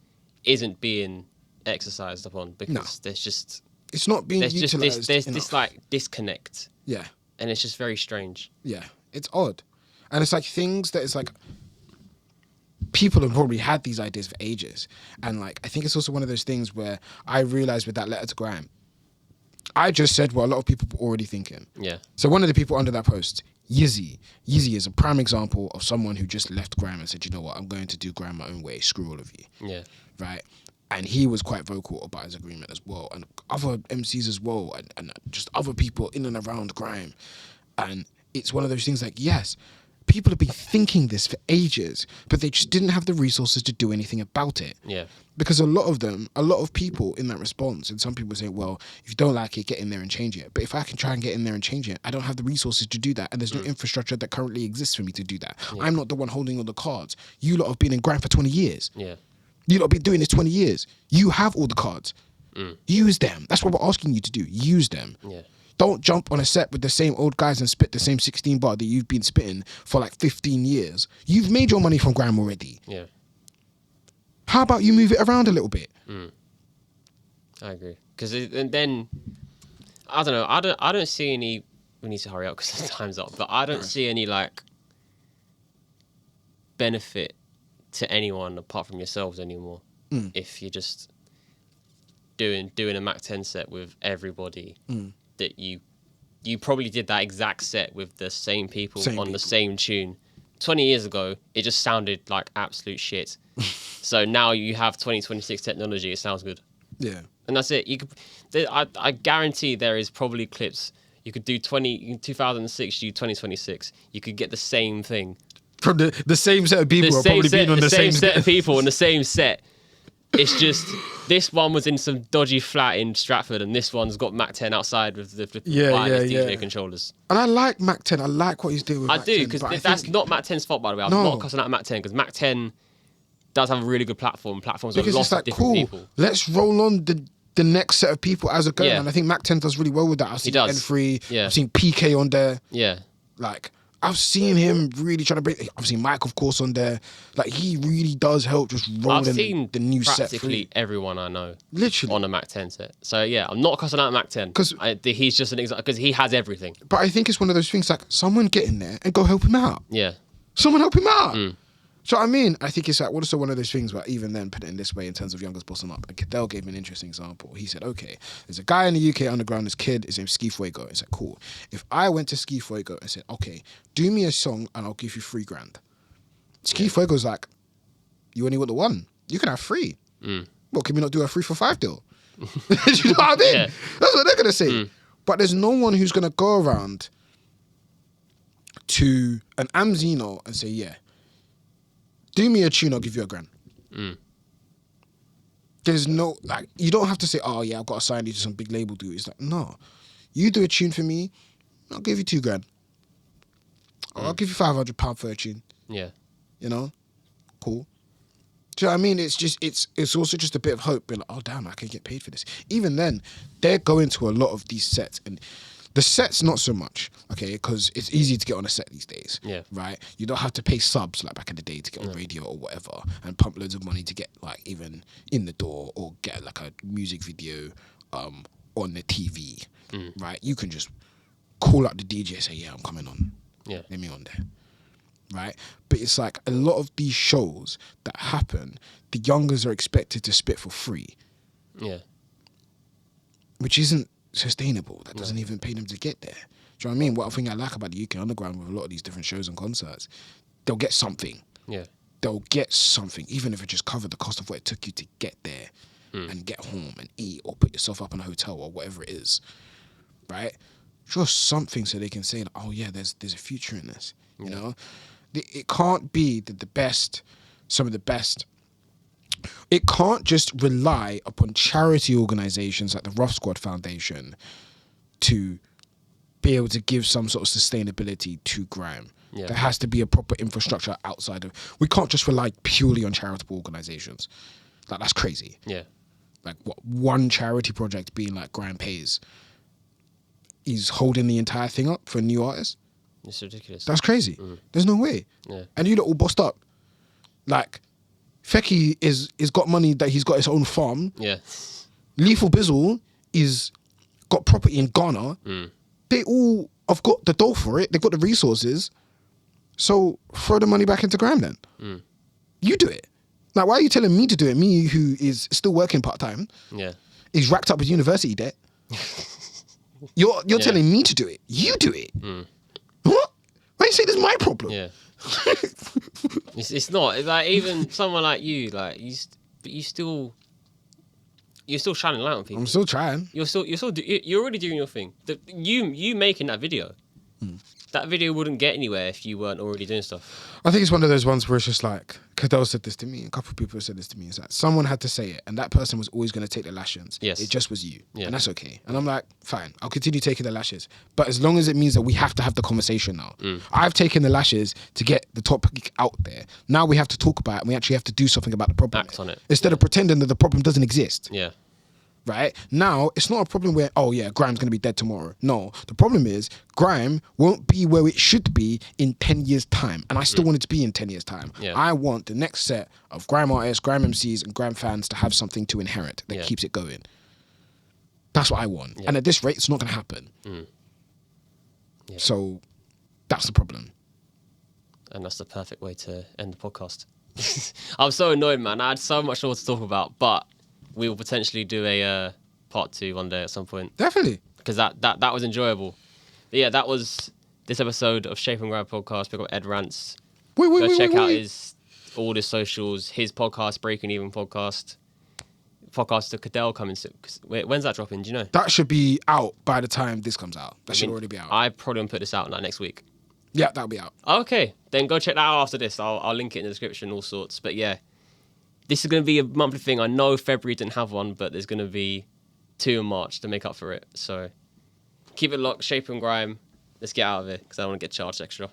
isn't being exercised upon because there's just... It's not being there's utilised just there's enough. this like disconnect. Yeah. And it's just very strange. Yeah. It's odd. And it's like things that it's like people have probably had these ideas for ages. And like I think it's also one of those things where I realised with that letter to Grime, I just said what a lot of people were already thinking. Yeah. So one of the people under that post, Yizzy is a prime example of someone who just left Grime and said, you know what, I'm going to do Grime my own way. Screw all of you. Yeah. Right. And he was quite vocal about his agreement as well. And other MCs as well. And just other people in and around Grime. And it's one of those things like, yes, people have been thinking this for ages, but they just didn't have the resources to do anything about it. Yeah. Because a lot of people in that response, and some people say, well, if you don't like it, get in there and change it. But if I can try and get in there and change it, I don't have the resources to do that. And there's no infrastructure that currently exists for me to do that. Yeah. I'm not the one holding all the cards. You lot have been in Grime for 20 years. Yeah. You lot have been doing this 20 years. You have all the cards. Use them. That's what we're asking you to do. Use them. Yeah. Don't jump on a set with the same old guys and spit the same 16 bar that you've been spitting for like 15 years. You've made your money from Grime already. Yeah. How about you move it around a little bit? I agree. Because then, I don't know. I don't see any. We need to hurry up because the time's up. But I don't see any like benefit to anyone apart from yourselves anymore. If you're just doing a Mac 10 set with everybody that you probably did that exact set with the same people the same tune. 20 years ago, it just sounded like absolute shit. So now you have 2026 technology, it sounds good. Yeah. And that's it. I guarantee there is probably clips. You could do 2006, do 2026. You could get the same thing. From the same set of people are probably being on the same set of people on the same set. It's just this one was in some dodgy flat in Stratford, and this one's got Mac 10 outside with the wireless DJ controllers. And I like Mac 10. I like what he's doing with Mac 10. I do, because that's not Mac 10's fault, by the way. I'm not cussing out Mac 10, because Mac 10 does have a really good platform. Platforms because are lots of different people. Let's roll on the next set of people as it goes. And I think Mac 10 does really well with that. I've seen N3. Yeah. I've seen PK on there. Yeah. Like, I've seen him really trying to break. I've seen Mike, of course, on there. Like, he really does help just rolling the new set through. Practically everyone I know literally on a Mac 10 set. So, yeah, I'm not cussing out Mac 10. Because he's just an example, because he has everything. But I think it's one of those things, like, someone get in there and go help him out. Yeah. Someone help him out. So I mean, I think it's like also one of those things where even then put it in this way in terms of youngest bottom up. And Cadell gave me an interesting example. He said, okay, there's a guy in the UK underground, this kid, his name's SQREd. It's like, cool. If I went to SQREd and said, okay, do me a song and I'll give you $3,000. SQREd's like, you only want the one. You can have 3. Well, can we not do a 3 for 5 deal? Do you know what I mean? Yeah. That's what they're gonna say. But there's no one who's gonna go around to an Amzino and say, yeah, do me a tune, I'll give you $1,000. There's no, like, you don't have to say, oh yeah, I've got to sign you to some big label dude. It's like, no. You do a tune for me, I'll give you $2,000. Or I'll give you £500 for a tune. Yeah. You know? Cool. Do you know what I mean? It's just, it's also just a bit of hope. Being like, oh damn, I can get paid for this. Even then, they're going to a lot of these sets, and the sets, not so much, okay, because it's easy to get on a set these days, right? You don't have to pay subs like back in the day to get on radio or whatever and pump loads of money to get like even in the door or get like a music video on the TV, right? You can just call up the DJ and say, yeah, I'm coming on. Yeah. Let me on there, right? But it's like a lot of these shows that happen, the youngers are expected to spit for free. Yeah. Which isn't sustainable. That doesn't even pay them to get there. Do you know what I mean? What I like about the UK Underground with a lot of these different shows and concerts, they'll get something. Yeah. They'll get something, even if it just covered the cost of what it took you to get there and get home and eat or put yourself up in a hotel or whatever it is, right? Just something so they can say, oh yeah, there's a future in this, you know? It can't be that some of the best, it can't just rely upon charity organizations like the Rough Squad Foundation to be able to give some sort of sustainability to grime. Yeah. There has to be a proper infrastructure outside of, we can't just rely purely on charitable organizations. Like, that's crazy. Yeah. Like, what, one charity project being like Grime Pays is holding the entire thing up for new artists? It's ridiculous. That's crazy. There's no way. Yeah. And you lot all bossed up. Like, Fecky is got money that he's got his own farm. Yeah. Lethal Bizzle is got property in Ghana. They all have got the dough for it. They've got the resources. So throw the money back into grime then. You do it. Like, why are you telling me to do it? Me, who is still working part-time, is racked up with university debt. You're telling me to do it. You do it. What? Why you say this is my problem? Yeah. It's not. It's like, even someone like you, like, you're still shining light on people. I'm still trying. You're already doing your thing. You making that video. That video wouldn't get anywhere if you weren't already doing stuff. I think it's one of those ones where it's just like, Cadell said this to me, a couple of people said this to me. It's like, someone had to say it, and that person was always going to take the lashes. Yes. It just was you. Yeah. And that's okay. And I'm like, fine, I'll continue taking the lashes. But as long as it means that we have to have the conversation now. I've taken the lashes to get the topic out there. Now we have to talk about it, and we actually have to do something about the problem. Act on it. Instead of pretending that the problem doesn't exist. Yeah. Right? Now, it's not a problem where, oh yeah, grime's going to be dead tomorrow. No, the problem is grime won't be where it should be in 10 years' time. And I still want it to be in 10 years' time. Yeah. I want the next set of grime artists, grime MCs, and grime fans to have something to inherit that keeps it going. That's what I want. Yeah. And at this rate, it's not going to happen. Yeah. So, that's the problem. And that's the perfect way to end the podcast. I'm so annoyed, man. I had so much more to talk about, but we will potentially do a part 2 one day at some point. Definitely. Because that was enjoyable. But yeah, that was this episode of Shapin Grime Podcast. We've got Ed Rants. Go check out all his socials, his podcast, Breaking Even Podcast. Podcast to Cadell coming soon. When's that dropping? Do you know? That should be out by the time this comes out. That should already be out. I probably going to put this out next week. Yeah, that'll be out. Okay. Then go check that out after this. I'll link it in the description, all sorts. But yeah. This is going to be a monthly thing. I know February didn't have one, but there's going to be 2 in March to make up for it. So keep it locked, Shapin Grime. Let's get out of here because I don't want to get charged extra.